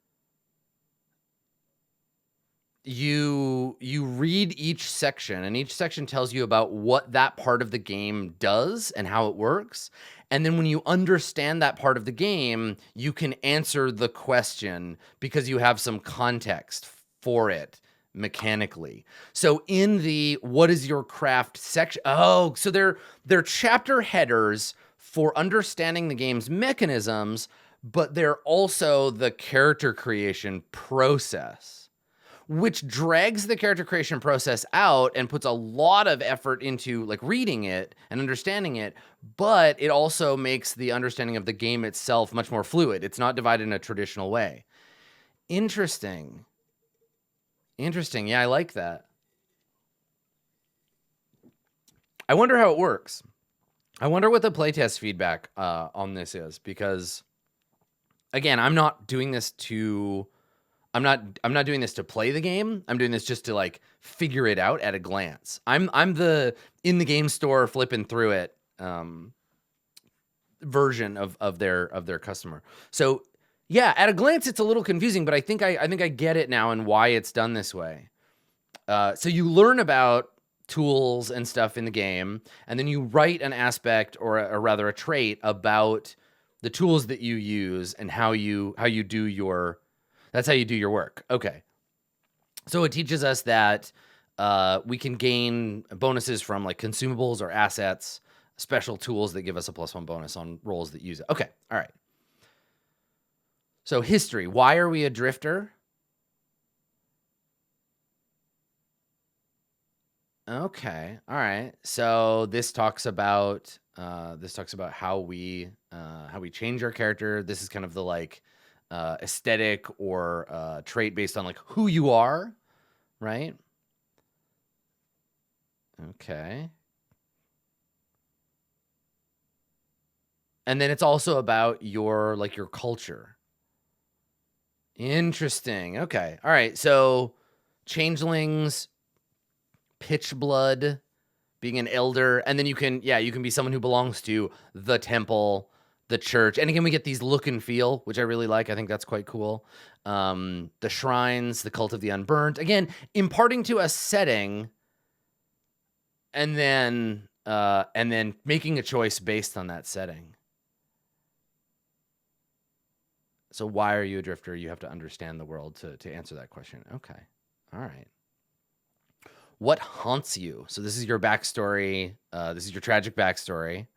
you read each section, and each section tells you about what that part of the game does and how it works. And then when you understand that part of the game, you can answer the question because you have some context for it mechanically. So in the what is your craft section, so they're chapter headers for understanding the game's mechanisms, but they're also the character creation process. which drags the character creation process out and puts a lot of effort into like reading it and understanding it, but it also makes the understanding of the game itself much more fluid. It's not divided in a traditional way. Interesting. Yeah, I like that. I wonder how it works. I wonder what the playtest feedback on this is, because again, I'm not doing this to play the game. I'm doing this just to like figure it out at a glance. I'm the in the game store flipping through it version of their customer. So yeah, at a glance it's a little confusing, but I think I get it now and why it's done this way. So you learn about tools and stuff in the game, and then you write an aspect or rather a trait about the tools that you use and how you do your work. Okay. So it teaches us that we can gain bonuses from like consumables or assets, special tools that give us a +1 bonus on rolls that use it. Okay. All right. So history. Why are we a drifter? Okay. All right. So this talks about how we change our character. This is kind of the like aesthetic or trait based on like who you are, right? Okay. And then it's also about your culture. Interesting. Okay. All right. So changelings, pitch blood, being an elder, and then you can be someone who belongs to the temple, the church. And again, we get these look and feel, which I really like. I think that's quite cool. The shrines, the cult of the unburnt. Again, imparting to a setting and then making a choice based on that setting. So why are you a drifter? You have to understand the world to answer that question. Okay. All right. What haunts you? So this is your backstory. This is your tragic backstory.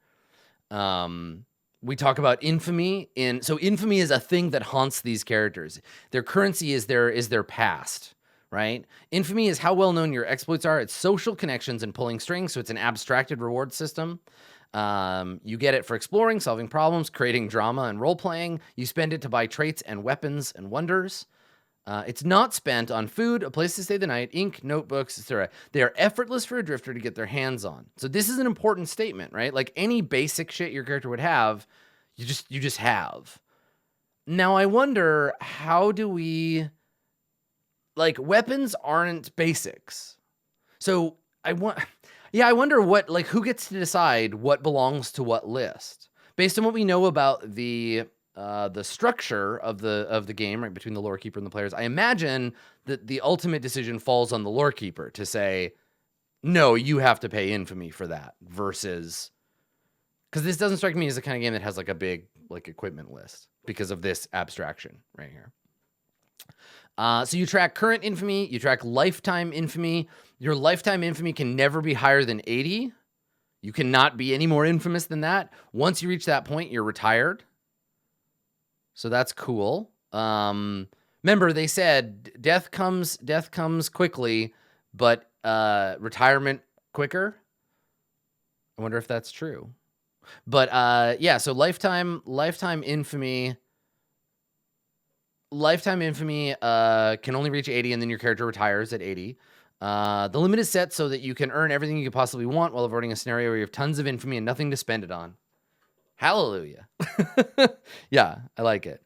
We talk about infamy. So infamy is a thing that haunts these characters. Their currency is their past, right? Infamy is how well known your exploits are. It's social connections and pulling strings. So it's an abstracted reward system. You get it for exploring, solving problems, creating drama, and role-playing. You spend it to buy traits and weapons and wonders. It's not spent on food, a place to stay the night, ink, notebooks, etc. They are effortless for a drifter to get their hands on. So this is an important statement, right? Like any basic shit your character would have, you just have. Now I wonder, how do we, like, weapons aren't basics. So I wonder what, like, who gets to decide what belongs to what list based on what we know about the structure of the game, right, between the lorekeeper and the players. I imagine that the ultimate decision falls on the lorekeeper to say, no, you have to pay infamy for that, versus, because this doesn't strike me as the kind of game that has like a big like equipment list because of this abstraction right here. So you track current infamy, you track lifetime infamy. Your lifetime infamy can never be higher than 80. You cannot be any more infamous than that. Once you reach that point, you're retired. So that's cool. Remember, they said death comes quickly, but retirement quicker. I wonder if that's true. But yeah, so lifetime infamy can only reach 80, and then your character retires at 80. The limit is set so that you can earn everything you could possibly want while avoiding a scenario where you have tons of infamy and nothing to spend it on. Hallelujah. Yeah, I like it.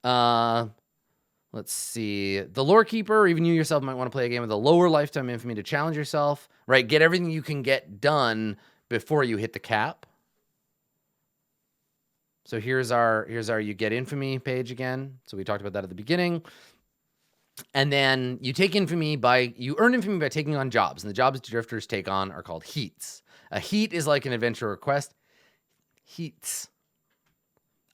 Let's see. The lorekeeper, or even you yourself, might want to play a game with a lower lifetime infamy to challenge yourself, right? Get everything you can get done before you hit the cap. So here's our you get infamy page again. So we talked about that at the beginning. And then you take infamy you earn infamy by taking on jobs. And the jobs drifters take on are called heats. A heat is like an adventure request. Heats.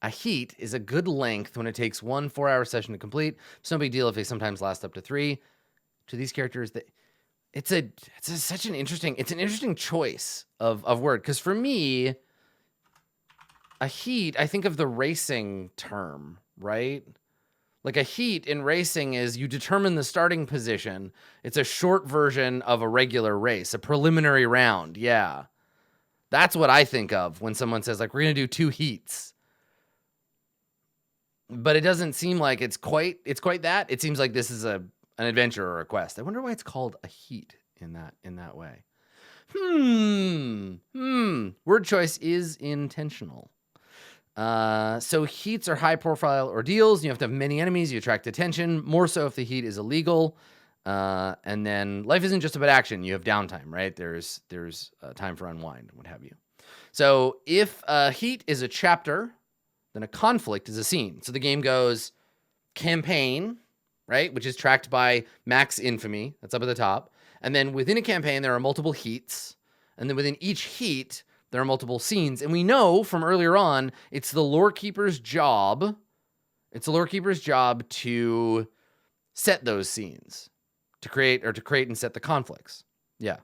A heat is a good length when it takes 1 4-hour session to complete. It's no big deal if they sometimes last up to 3. To these characters, it's an interesting choice of word. Because for me, a heat, I think of the racing term, right? Like a heat in racing is you determine the starting position. It's a short version of a regular race, a preliminary round. Yeah. That's what I think of when someone says, like, we're going to do 2 heats. But it doesn't seem like it's quite that. It seems like this is an adventure or a quest. I wonder why it's called a heat in that way. Word choice is intentional. So heats are high profile ordeals. You have to have many enemies. You attract attention, more so if the heat is illegal. And then life isn't just about action. You have downtime, right? There's time for unwind, what have you. So if a heat is a chapter, then a conflict is a scene. So the game goes campaign, right? Which is tracked by max infamy. That's up at the top. And then within a campaign, there are multiple heats. And then within each heat, there are multiple scenes. And we know from earlier on, it's the lorekeeper's job. It's the lorekeeper's job to set those scenes, to create and set the conflicts. Yeah.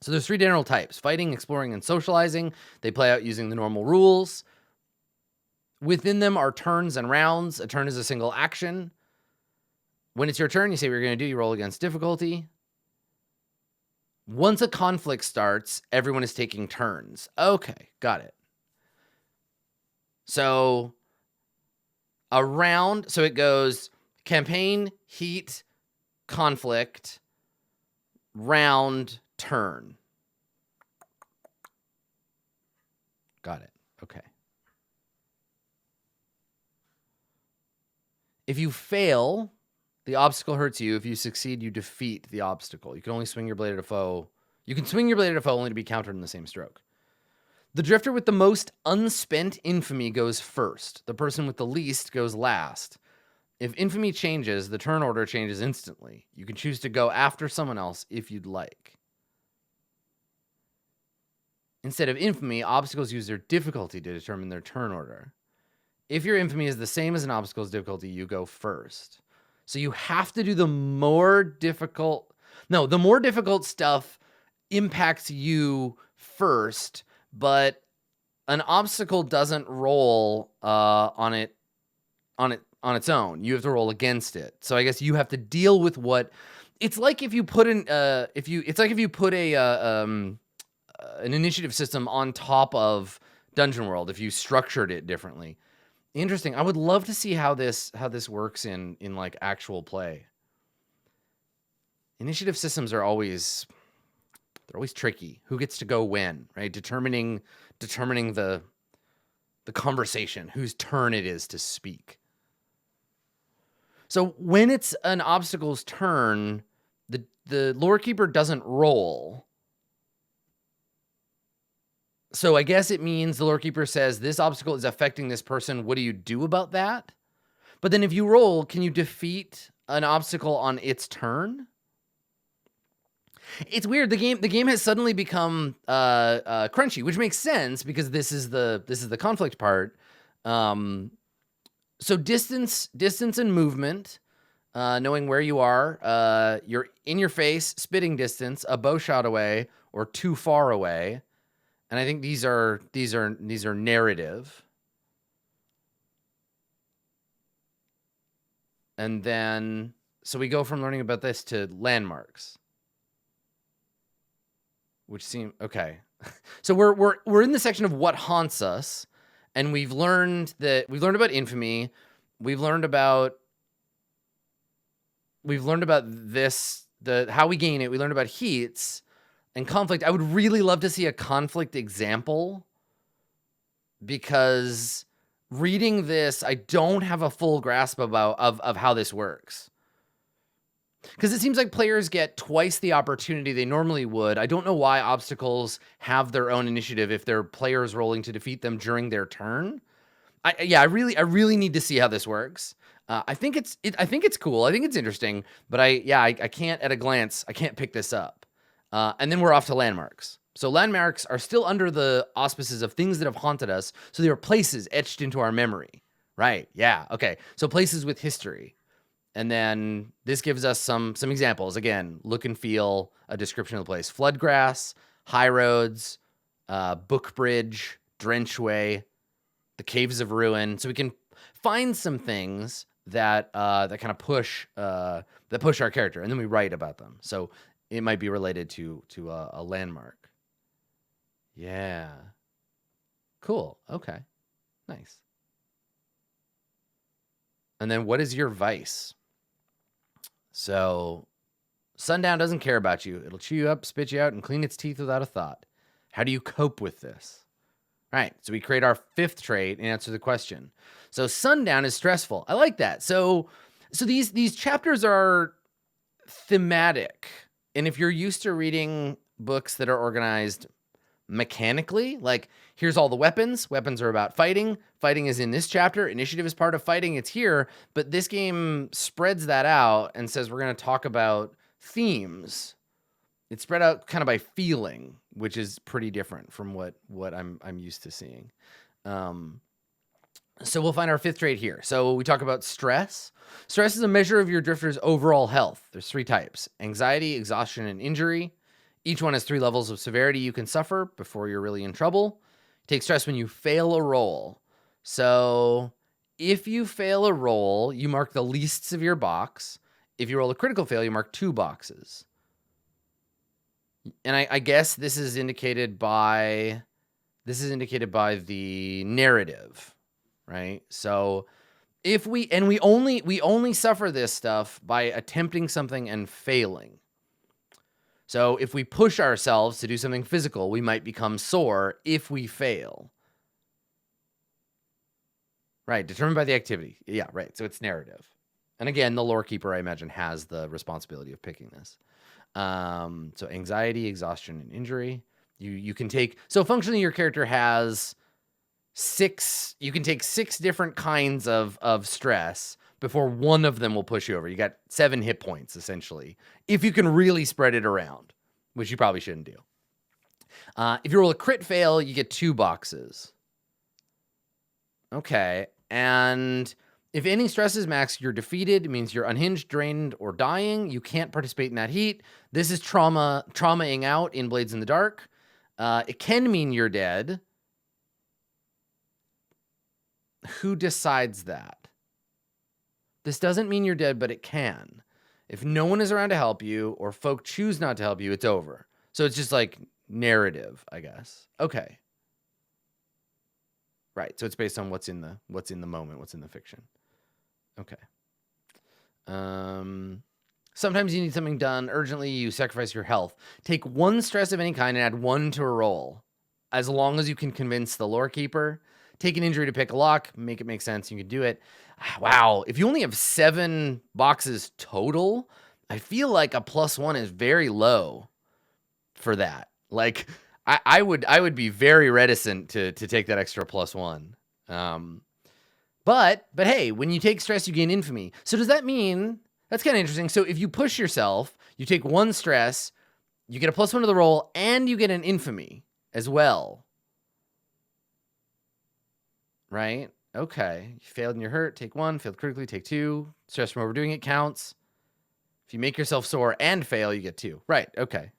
So there's 3 general types: fighting, exploring, and socializing. They play out using the normal rules. Within them are turns and rounds. A turn is a single action. When it's your turn, you say what you're going to do. You roll against difficulty. Once a conflict starts, everyone is taking turns. Okay, got it. So a round, so it goes campaign, heat, conflict, round, turn. Got it. Okay. If you fail, the obstacle hurts you. If you succeed, you defeat the obstacle. You can only swing your blade at a foe. You can swing your blade at a foe only to be countered in the same stroke. The drifter with the most unspent infamy goes first. The person with the least goes last. If infamy changes, the turn order changes instantly. You can choose to go after someone else if you'd like. Instead of infamy, obstacles use their difficulty to determine their turn order. If your infamy is the same as an obstacle's difficulty, you go first. So you have to do the more difficult stuff impacts you first, but an obstacle doesn't roll on its own. You have to roll against it. So I guess you have to deal with what it's like if you put an initiative system on top of Dungeon World, if you structured it differently. Interesting. I would love to see how this works in like actual play. Initiative systems are always tricky. Who gets to go when, right? Determining the conversation, whose turn it is to speak. So when it's an obstacle's turn, the lorekeeper doesn't roll. So I guess it means the lorekeeper says, this obstacle is affecting this person. What do you do about that? But then if you roll, can you defeat an obstacle on its turn? It's weird. The game has suddenly become crunchy, which makes sense because this is the conflict part. So distance and movement, knowing where you are, you're in your face, spitting distance, a bow shot away, or too far away. And I think these are narrative. And then so we go from learning about this to landmarks, which seem okay. So we're in the section of what haunts us, and we've learned about infamy. We've learned about this, how we gain it. We learned about heats. And conflict, I would really love to see a conflict example, because reading this, I don't have a full grasp of how this works. Because it seems like players get twice the opportunity they normally would. I don't know why obstacles have their own initiative if they're players rolling to defeat them during their turn. I really need to see how this works. I think it's cool. I think it's interesting, but I can't at a glance. I can't pick this up. And then we're off to landmarks. So landmarks are still under the auspices of things that have haunted us. So they are places etched into our memory. Right. Yeah. Okay. So places with history. And then this gives us some examples. Again, look and feel, a description of the place. Floodgrass, high roads, book bridge, drenchway, the caves of ruin. So we can find some things that that kind of push our character, and then we write about them. So it might be related to a landmark. Yeah. Cool. Okay. Nice. And then what is your vice? So Sundown doesn't care about you. It'll chew you up, spit you out, and clean its teeth without a thought. How do you cope with this? All right, so we create our 5th trait and answer the question. So Sundown is stressful. I like that. So these chapters are thematic. And if you're used to reading books that are organized mechanically, like here's all the weapons. Weapons are about fighting. Fighting is in this chapter. Initiative is part of fighting. It's here. But this game spreads that out and says we're going to talk about themes. It's spread out kind of by feeling, which is pretty different from what I'm used to seeing. So we'll find our 5th trait here. So we talk about stress. Stress is a measure of your drifter's overall health. There's 3 types: anxiety, exhaustion, and injury. Each one has 3 levels of severity you can suffer before you're really in trouble. You take stress when you fail a roll. So if you fail a roll, you mark the least severe box. If you roll a critical fail, you mark 2 boxes. And I guess this is indicated by the narrative, right? So if we only suffer this stuff by attempting something and failing. So if we push ourselves to do something physical, we might become sore if we fail. Right, determined by the activity. Yeah, right. So it's narrative. And again, the lorekeeper, I imagine, has the responsibility of picking this. So anxiety, exhaustion, and injury. You can take, so functionally your character has 6, you can take 6 different kinds of stress before one of them will push you over. You got 7 hit points, essentially, if you can really spread it around, which you probably shouldn't do. If you roll a crit fail, you get 2 boxes. Okay, and if any stress is max, you're defeated. It means you're unhinged, drained, or dying. You can't participate in that heat. This is traumaing out in Blades in the Dark. It can mean you're dead. Who decides that? This doesn't mean you're dead, but it can. If no one is around to help you, or folk choose not to help you, it's over. So it's just like narrative, I guess. Okay. Right. So it's based on what's in the moment, what's in the fiction. Okay. Sometimes you need something done urgently. You sacrifice your health. Take 1 stress of any kind and add 1 to a roll, as long as you can convince the lorekeeper. Take an injury to pick a lock. Make it make sense. You can do it. Wow. If you only have 7 boxes total, I feel like a +1 is very low for that. Like I would be very reticent to take that extra +1. But hey, when you take stress, you gain infamy. So does that mean, that's kind of interesting. So if you push yourself, you take 1 stress, you get a +1 to the roll, and you get an infamy as well. Right? Okay. You failed and you're hurt, take 1. Failed critically, take 2. Stress from overdoing it counts. If you make yourself sore and fail, you get 2. Right. Okay.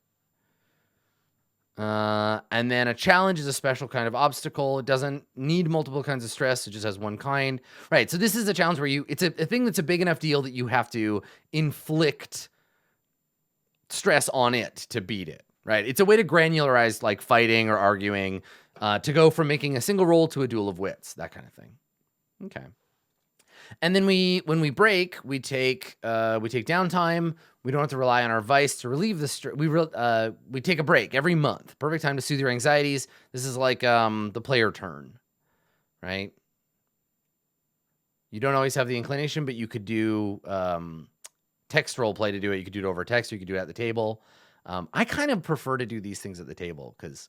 And then a challenge is a special kind of obstacle. It doesn't need multiple kinds of stress. It just has 1 kind. Right. So this is a challenge where it's a thing that's a big enough deal that you have to inflict stress on it to beat it. Right. It's a way to granularize like fighting or arguing, to go from making a single roll to a duel of wits, that kind of thing. Okay. And then when we break, we take downtime. We don't have to rely on our vice to relieve the stress. We take a break every month. Perfect time to soothe your anxieties. This is like the player turn, right? You don't always have the inclination, but you could do text role play to do it. You could do it over text. Or you could do it at the table. I kind of prefer to do these things at the table because,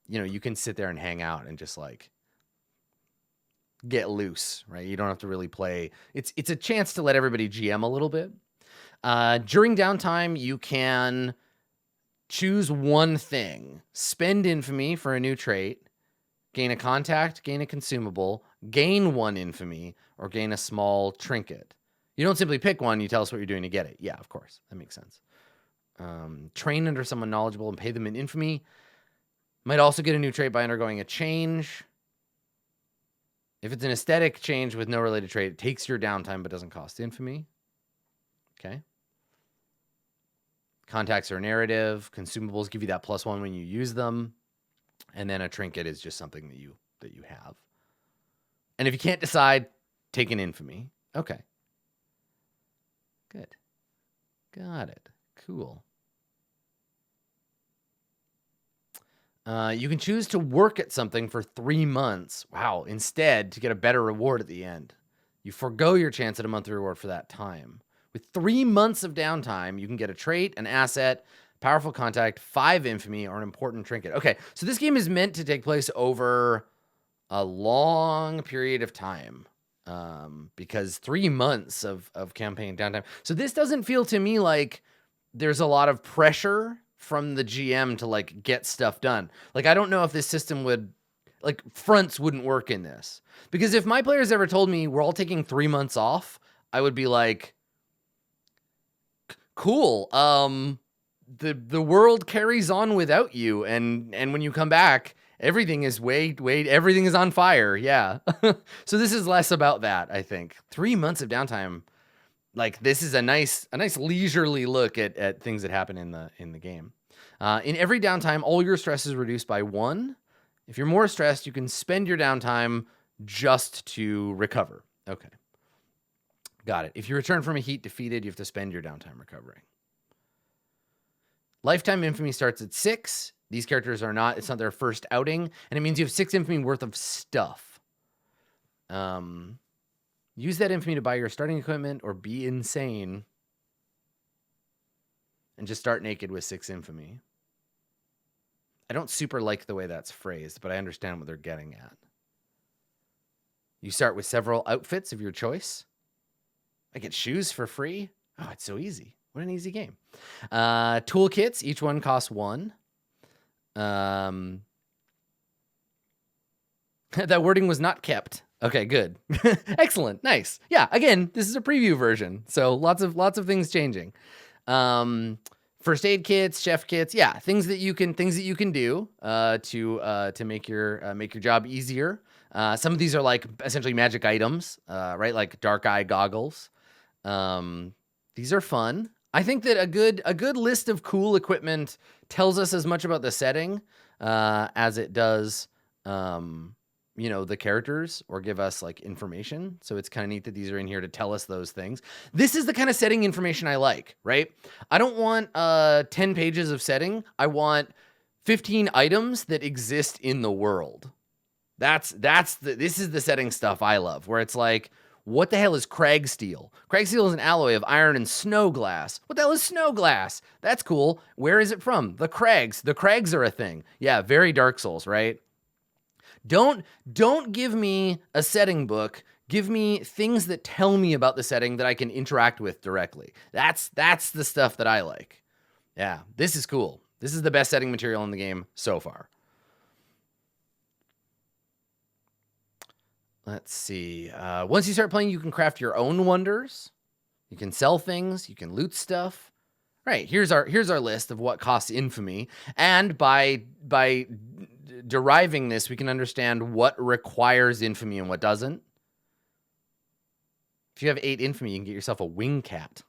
you can sit there and hang out and just like get loose, right? You don't have to really play. It's a chance to let everybody GM a little bit. During downtime, you can choose 1 thing. Spend infamy for a new trait. Gain a contact, gain a consumable, gain 1 infamy, or gain a small trinket. You don't simply pick one. You tell us what you're doing to get it. Yeah, of course. That makes sense. Train under someone knowledgeable and pay them in infamy. Might also get a new trait by undergoing a change. If it's an aesthetic change with no related trait, it takes your downtime but doesn't cost infamy. Okay. Contacts are narrative. Consumables give you that +1 when you use them. And then a trinket is just something that you have. And if you can't decide, take an infamy. Okay. Good. Got it. Cool. You can choose to work at something for 3 months. Wow. Instead, to get a better reward at the end. You forego your chance at a monthly reward for that time. With 3 months of downtime, you can get a trait, an asset, powerful contact, 5 infamy, or an important trinket. Okay, so this game is meant to take place over a long period of time. Because 3 months of campaign downtime. So this doesn't feel to me like there's a lot of pressure from the GM to like get stuff done. Like, I don't know if this system would, like, fronts wouldn't work in this. Because if my players ever told me we're all taking 3 months off, I would be like, cool. The world carries on without you. And when you come back, everything is everything is on fire. Yeah. So this is less about that, I think. 3 months of downtime. Like, this is a nice leisurely look at things that happen in the game. In every downtime, all your stress is reduced by 1. If you're more stressed, you can spend your downtime just to recover. Okay. Got it. If you return from a heat defeated, you have to spend your downtime recovering. Lifetime infamy starts at 6. These characters it's not their first outing, and it means you have 6 infamy worth of stuff. Use that infamy to buy your starting equipment or be insane and just start naked with 6 infamy. I don't super like the way that's phrased, but I understand what they're getting at. You start with several outfits of your choice. I get shoes for free. Oh, it's so easy. What an easy game. Toolkits, each one costs 1. That wording was not kept. Okay, good. Excellent. Nice. Yeah, again, this is a preview version, so lots of things changing. First aid kits, chef kits, yeah, things that you can do to make your job easier. Some of these are like essentially magic items, right? Like dark eye goggles. These are fun. I think that a good list of cool equipment tells us as much about the setting as it does, the characters, or give us like information. So it's kind of neat that these are in here to tell us those things. This is the kind of setting information I like, right? I don't want 10 pages of setting. I want 15 items that exist in the world. This is the setting stuff I love, where it's like, what the hell is crag steel? Crag steel is an alloy of iron and snow glass. What the hell is snow glass? That's cool. Where is it from? The crags. The crags are a thing. Yeah, very Dark Souls, right? Don't give me a setting book. Give me things that tell me about the setting that I can interact with directly. That's the stuff that I like. Yeah, this is cool. This is the best setting material in the game so far. Let's see. Once you start playing, you can craft your own wonders. You can sell things. You can loot stuff. Right. Here's our list of what costs infamy. And by deriving this, we can understand what requires infamy and what doesn't. If you have 8 infamy, you can get yourself a wing cat,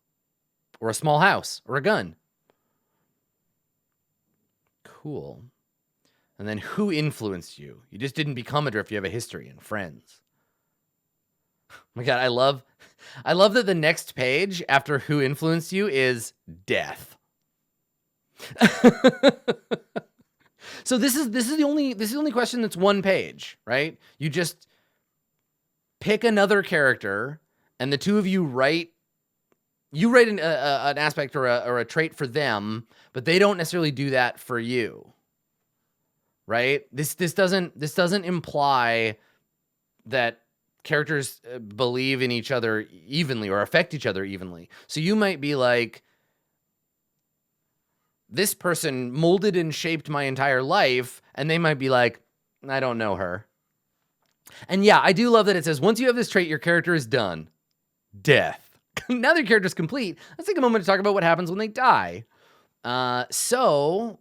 or a small house, or a gun. Cool. And then who influenced you? You just didn't become a drift. You have a history and friends. Oh my God, I love that the next page after who influenced you is death. So this is the only question that's one page, right? You just pick another character, and the two of you write an aspect or a trait for them, but they don't necessarily do that for you, right? This doesn't imply that characters believe in each other evenly or affect each other evenly. So you might be like, this person molded and shaped my entire life, and they might be like, I don't know her. And yeah, I do love that it says, once you have this trait, your character is done. Death. Now their character's complete. Let's take a moment to talk about what happens when they die. So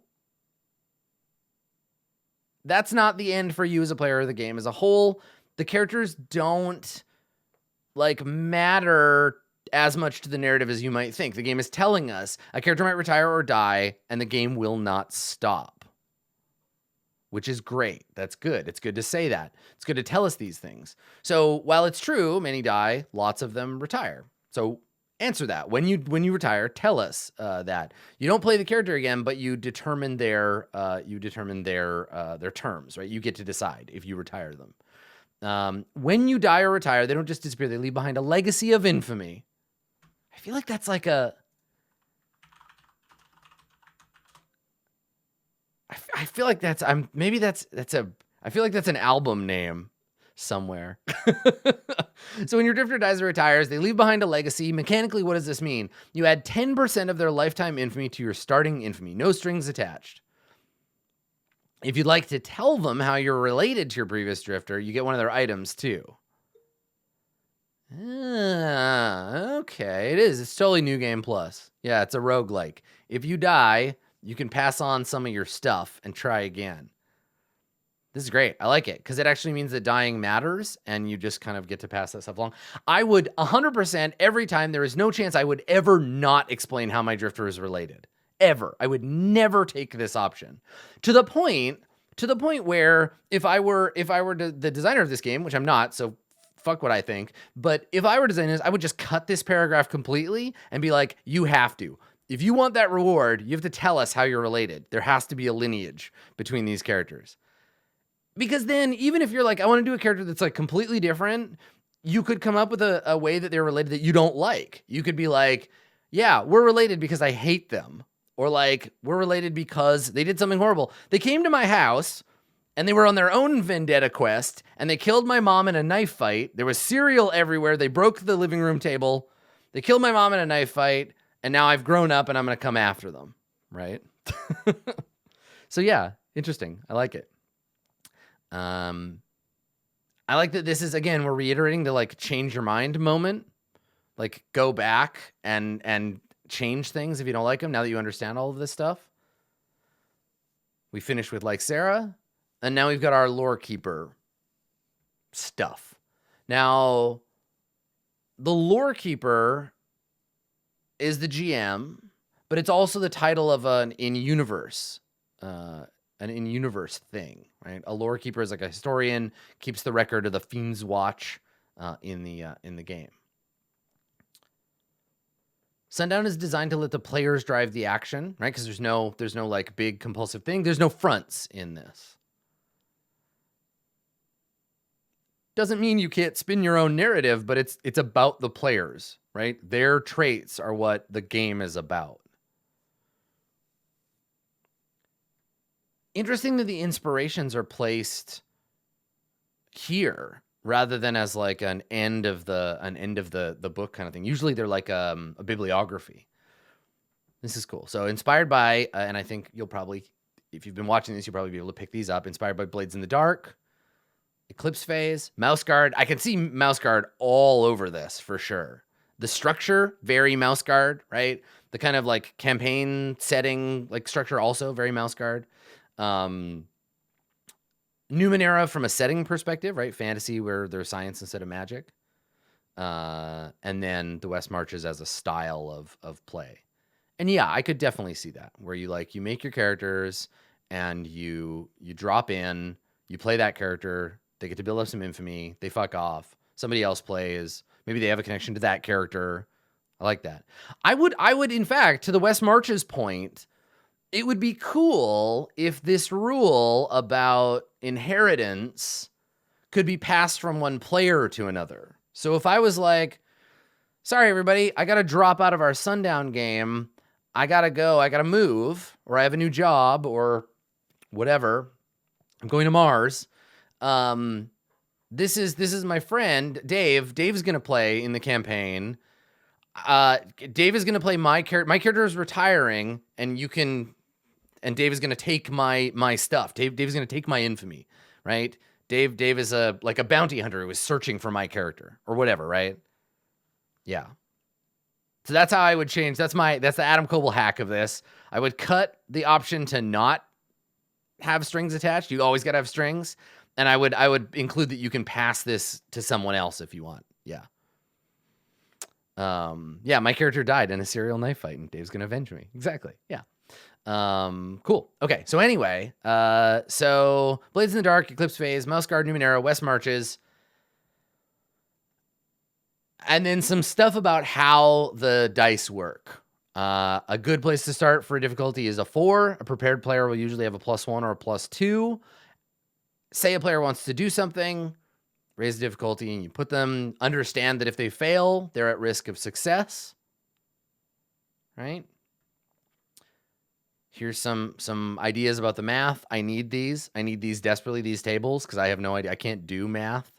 that's not the end for you as a player of the game as a whole. the characters don't like matter as much to the narrative as you might think. The game is telling us a character might retire or die, and the game will not stop, which is great. That's good. It's good to say that. It's good to tell us these things. So while it's true, many die, lots of them retire. So answer that. When you retire, tell us that. You don't play the character again, but you determine their terms, right? You get to decide if you retire them. When you die or retire, they don't just disappear. They leave behind a legacy of infamy. I feel like that's like a... I feel like that's... I feel like that's an album name somewhere. So when your drifter dies or retires, they leave behind a legacy. Mechanically, what does this mean? You add 10% of their lifetime infamy to your starting infamy. No strings attached. If you'd like to tell them how you're related to your previous drifter, you get one of their items too. Okay. It is. It's totally New Game Plus. Yeah, it's a roguelike. If you die, you can pass on some of your stuff and try again. This is great. I like it because it actually means that dying matters and you just kind of get to pass that stuff along. I would 100% every time. There is no chance I would ever not explain how my drifter is related. Ever. I would never take this option. To the point where if I were the designer of this game, which I'm not, so fuck what I think, but if I were designing this, I would just cut this paragraph completely and be like, you have to. If you want that reward, you have to tell us how you're related. There has to be a lineage between these characters. Because then, even if you're like, I want to do a character that's like completely different, you could come up with a way that they're related that you don't like. You could be like, yeah, we're related because I hate them. Or like, we're related because they did something horrible. They came to my house and they were on their own vendetta quest and they killed my mom in a knife fight. There was cereal everywhere. They broke the living room table. They killed my mom in a knife fight. And now I've grown up and I'm going to come after them. Right? So yeah, interesting. I like it. I like that this is, again, we're reiterating the like change your mind moment, like go back and change things if you don't like them now that you understand all of this stuff. We finished with like Sarah, and now we've got our lorekeeper stuff. Now, the lorekeeper is the GM, but it's also the title of an in-universe thing, right? A lorekeeper is like a historian, keeps the record of the Fiend's Watch in the game. Sundown is designed to let the players drive the action, right? Because there's no like big compulsive thing. There's no fronts in this. Doesn't mean you can't spin your own narrative, but it's about the players, right? Their traits are what the game is about. Interesting that the inspirations are placed here rather than as like an end of the book kind of thing. Usually they're like a bibliography. This is cool. So inspired by, and I think you'll probably, if you've been watching this, you'll probably be able to pick these up. Inspired by Blades in the Dark, Eclipse Phase, Mouse Guard. I can see Mouse Guard all over this for sure. The structure, very Mouse Guard, right? The kind of like campaign setting, like structure also very Mouse Guard. Numenera from a setting perspective, right? Fantasy where there's science instead of magic. And then the West Marches as a style of play. And yeah, I could definitely see that where you make your characters and you drop in, you play that character, they get to build up some infamy, they fuck off. Somebody else plays, maybe they have a connection to that character. I like that. I would in fact, to the West Marches point, it would be cool if this rule about inheritance could be passed from one player to another. So if I was like, sorry, everybody, I got to drop out of our Sundown game. I got to move, or I have a new job or whatever. I'm going to Mars. This is my friend, Dave. Dave's going to play in the campaign. Dave is going to play my character. My character is retiring and Dave is going to take my stuff. Dave is going to take my infamy, right? Dave is like a bounty hunter who is searching for my character or whatever, right? Yeah. So that's how I would change. That's the Adam Coble hack of this. I would cut the option to not have strings attached. You always got to have strings. And I would include that you can pass this to someone else if you want. Yeah. Yeah, my character died in a serial knife fight and Dave's gonna avenge me. Exactly. Yeah. Cool. Okay. So anyway, so Blades in the Dark, Eclipse Phase, Mouse Guard, Numenera, West Marches. And then some stuff about how the dice work. A good place to start for difficulty is a 4. A prepared player will usually have a +1 or a +2. Say a player wants to do something, raise the difficulty, and you put them, understand that if they fail, they're at risk of success. Right? Here's some ideas about the math. I need these. I need these desperately, these tables, because I have no idea. I can't do math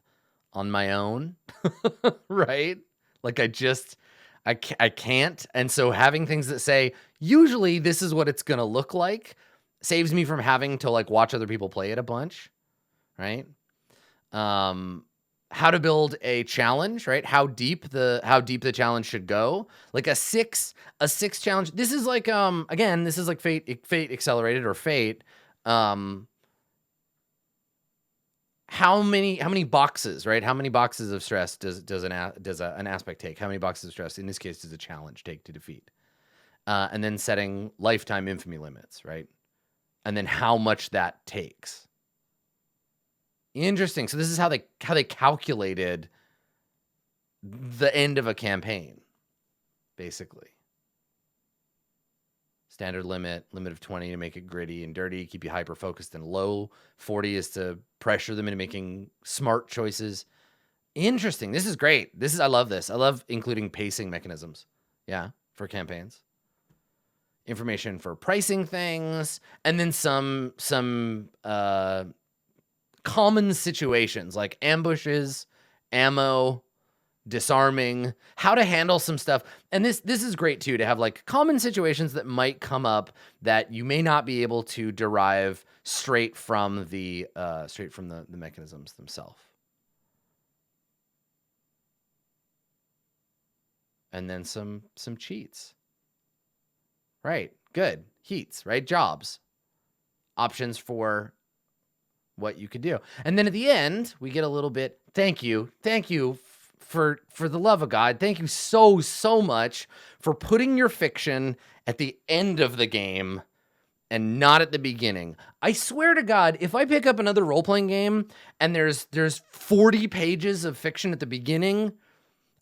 on my own. Right? Like I can't. And so having things that say, usually this is what it's going to look like, saves me from having to like watch other people play it a bunch. Right? How to build a challenge, right? How deep the challenge should go. Like a 6 challenge. This is like again, this is like Fate Accelerated or Fate. How many boxes, right? How many boxes of stress does an aspect take? How many boxes of stress in this case does a challenge take to defeat? And then setting lifetime infamy limits, right? And then how much that takes. Interesting. So this is how they calculated the end of a campaign, basically. Standard limit of 20 to make it gritty and dirty, keep you hyper-focused and low. 40 is to pressure them into making smart choices. Interesting. This is great. I love this. I love including pacing mechanisms. Yeah, for campaigns. Information for pricing things, and then some common situations like ambushes, ammo, disarming, how to handle some stuff. And this is great too, to have like common situations that might come up that you may not be able to derive straight from the mechanisms themselves. And then some cheats. Right. Good. Heats, right? Jobs. Options for what you could do. And then at the end, we get a little bit, thank you for the love of God. Thank you so much for putting your fiction at the end of the game and not at the beginning. I swear to God, if I pick up another role-playing game and there's 40 pages of fiction at the beginning,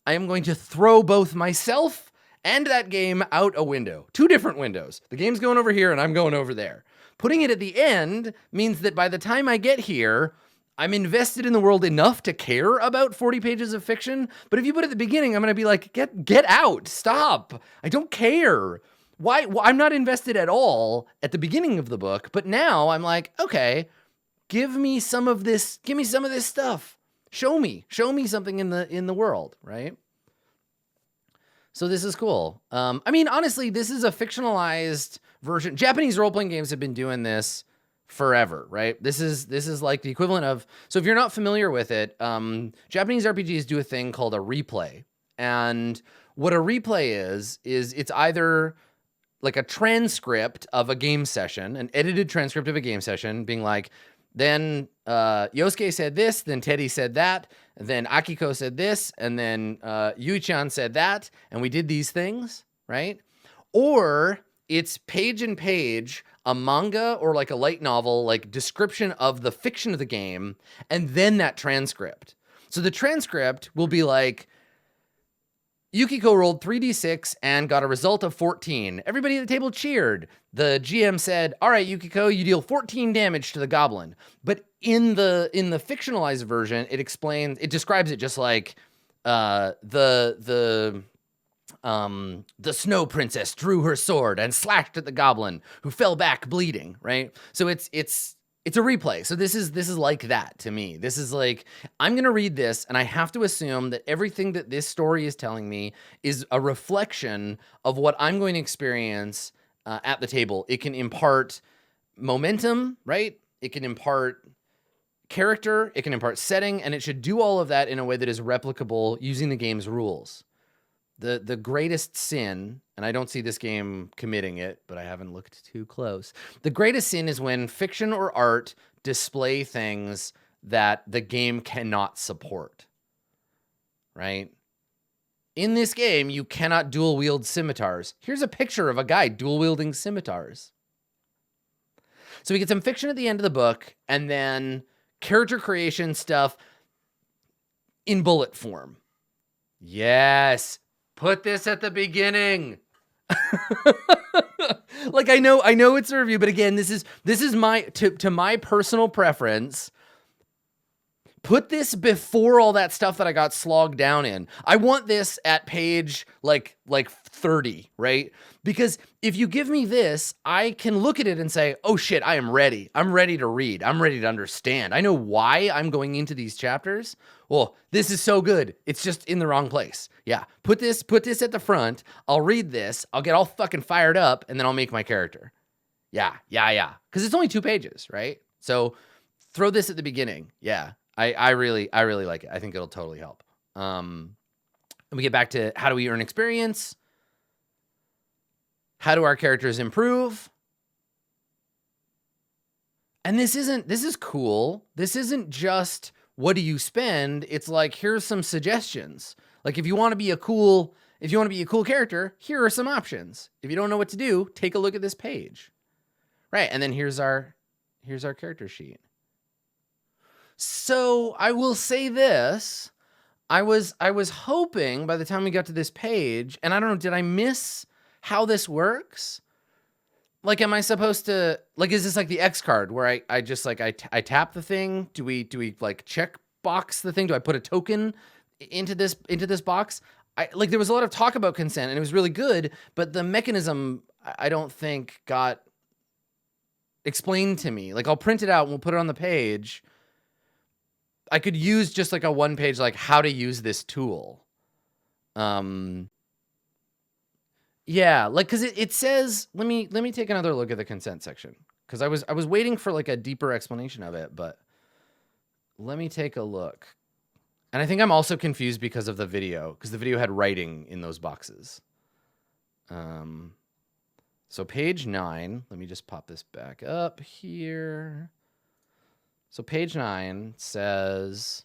I am going to throw both myself and that game out a window. 2 different windows. The game's going over here and I'm going over there. Putting it at the end means that by the time I get here, I'm invested in the world enough to care about 40 pages of fiction. But if you put it at the beginning, I'm going to be like, get out, stop. I don't care. Why? Well, I'm not invested at all at the beginning of the book. But now I'm like, okay, give me some of this. Give me some of this stuff. Show me something in the world, right? So this is cool. I mean, honestly, this is a fictionalized version. Japanese role-playing games have been doing this forever, right? This is like the equivalent of, so if you're not familiar with it, Japanese RPGs do a thing called a replay. And what a replay is it's either like a transcript of a game session, an edited transcript of a game session, being like, then Yosuke said this, then Teddy said that, then Akiko said this, and then Yui-chan said that, and we did these things, right? Or it's page and page, a manga or like a light novel, like description of the fiction of the game, and then that transcript. So the transcript will be like, Yukiko rolled 3d6 and got a result of 14. Everybody at the table cheered. The GM said, all right, Yukiko, you deal 14 damage to the goblin. But in the fictionalized version, it describes it just like the snow princess drew her sword and slashed at the goblin who fell back bleeding, right? So it's a replay. So this is like that to me. This is like, I'm going to read this and I have to assume that everything that this story is telling me is a reflection of what I'm going to experience at the table. It can impart momentum, right? It can impart character, it can impart setting, and it should do all of that in a way that is replicable using the game's rules. The greatest sin, and I don't see this game committing it, but I haven't looked too close. The greatest sin is when fiction or art display things that the game cannot support, right? In this game, you cannot dual wield scimitars. Here's a picture of a guy dual wielding scimitars. So we get some fiction at the end of the book, and then character creation stuff in bullet form. Yes, put this at the beginning. Like, I know it's a review, but again, this is my to my personal preference. Put this before all that stuff that I got slogged down in. I want this at page like 30, right? Because if you give me this, I can look at it and say, oh shit, I am ready. I'm ready to read. I'm ready to understand. I know why I'm going into these chapters. Well, this is so good. It's just in the wrong place. Yeah, put this at the front. I'll read this. I'll get all fucking fired up, and then I'll make my character. Yeah. Because it's only 2 pages, right? So throw this at the beginning. Yeah. I really like it. I think it'll totally help. And we get back to how do we earn experience? How do our characters improve? And this is cool. This isn't just what do you spend? It's like, here's some suggestions. Like, if you want to be a cool character, here are some options. If you don't know what to do, take a look at this page. Right. And then here's our character sheet. So I will say this, I was hoping by the time we got to this page, and I don't know, did I miss how this works? Like, am I supposed to, like, is this like the X card where I just like, I tap the thing? Do we like check box the thing? Do I put a token into this box? Like, there was a lot of talk about consent and it was really good, but the mechanism I don't think got explained to me. Like, I'll print it out and we'll put it on the page. I could use just like a 1-page, like how to use this tool. Yeah, like, cause it says, let me take another look at the consent section. Cause I was waiting for like a deeper explanation of it, but let me take a look. And I think I'm also confused because of the video, cause the video had writing in those boxes. So page 9, let me just pop this back up here. So page 9 says,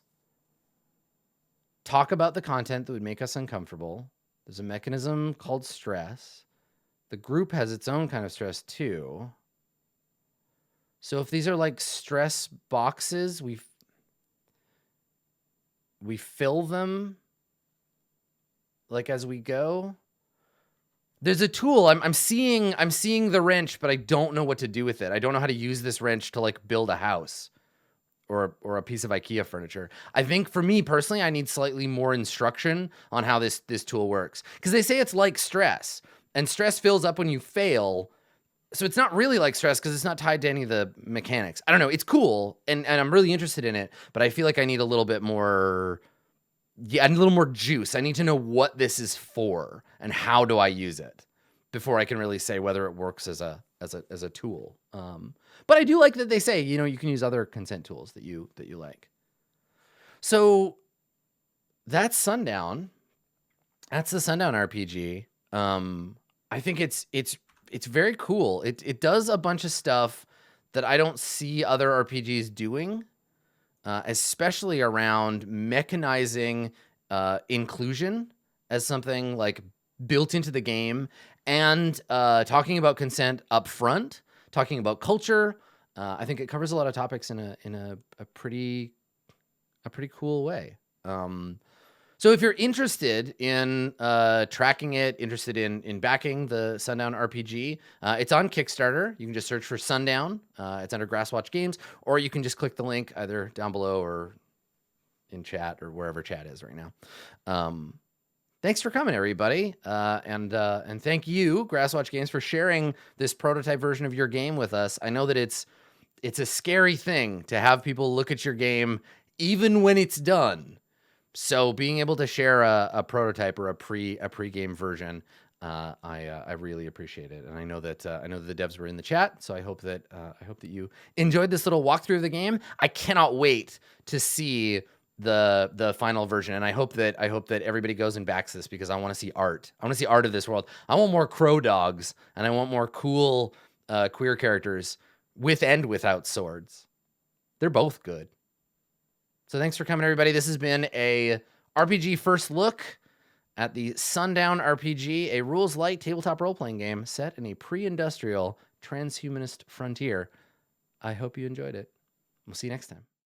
talk about the content that would make us uncomfortable. There's a mechanism called stress. The group has its own kind of stress too. So if these are like stress boxes, we fill them like as we go. There's a tool. I'm seeing the wrench, but I don't know what to do with it. I don't know how to use this wrench to like build a house. Or a piece of IKEA furniture. I think for me personally, I need slightly more instruction on how this tool works. Because they say it's like stress, and stress fills up when you fail. So it's not really like stress because it's not tied to any of the mechanics. I don't know. It's cool, and I'm really interested in it, but I feel like I need a little bit more. Yeah, I need a little more juice. I need to know what this is for and how do I use it before I can really say whether it works as a tool. But I do like that they say, you can use other consent tools that you like. So that's Sundown. That's the Sundown RPG. I think it's very cool. It does a bunch of stuff that I don't see other RPGs doing, especially around mechanizing inclusion as something like built into the game, and talking about consent up front, talking about culture. I think it covers a lot of topics in a pretty cool way. So if you're interested in tracking it, interested in backing the Sundown RPG, it's on Kickstarter. You can just search for Sundown. It's under Grasswatch Games, or you can just click the link either down below or in chat or wherever chat is right now. Thanks for coming, everybody. And thank you, Grasswatch Games, for sharing this prototype version of your game with us. I know that it's a scary thing to have people look at your game even when it's done. So being able to share a prototype or a pre-game version, I really appreciate it. And I know that the devs were in the chat, so I hope that you enjoyed this little walkthrough of the game. I cannot wait to see the final version, and I hope that everybody goes and backs this, because I want to see art. I want to see art of this world. I want more crow dogs, and I want more cool queer characters with and without swords. They're both good. So thanks for coming, everybody. This has been a RPG first look at the Sundown RPG, a rules-light tabletop role-playing game set in a pre-industrial transhumanist frontier. I hope you enjoyed it. We'll see you next time.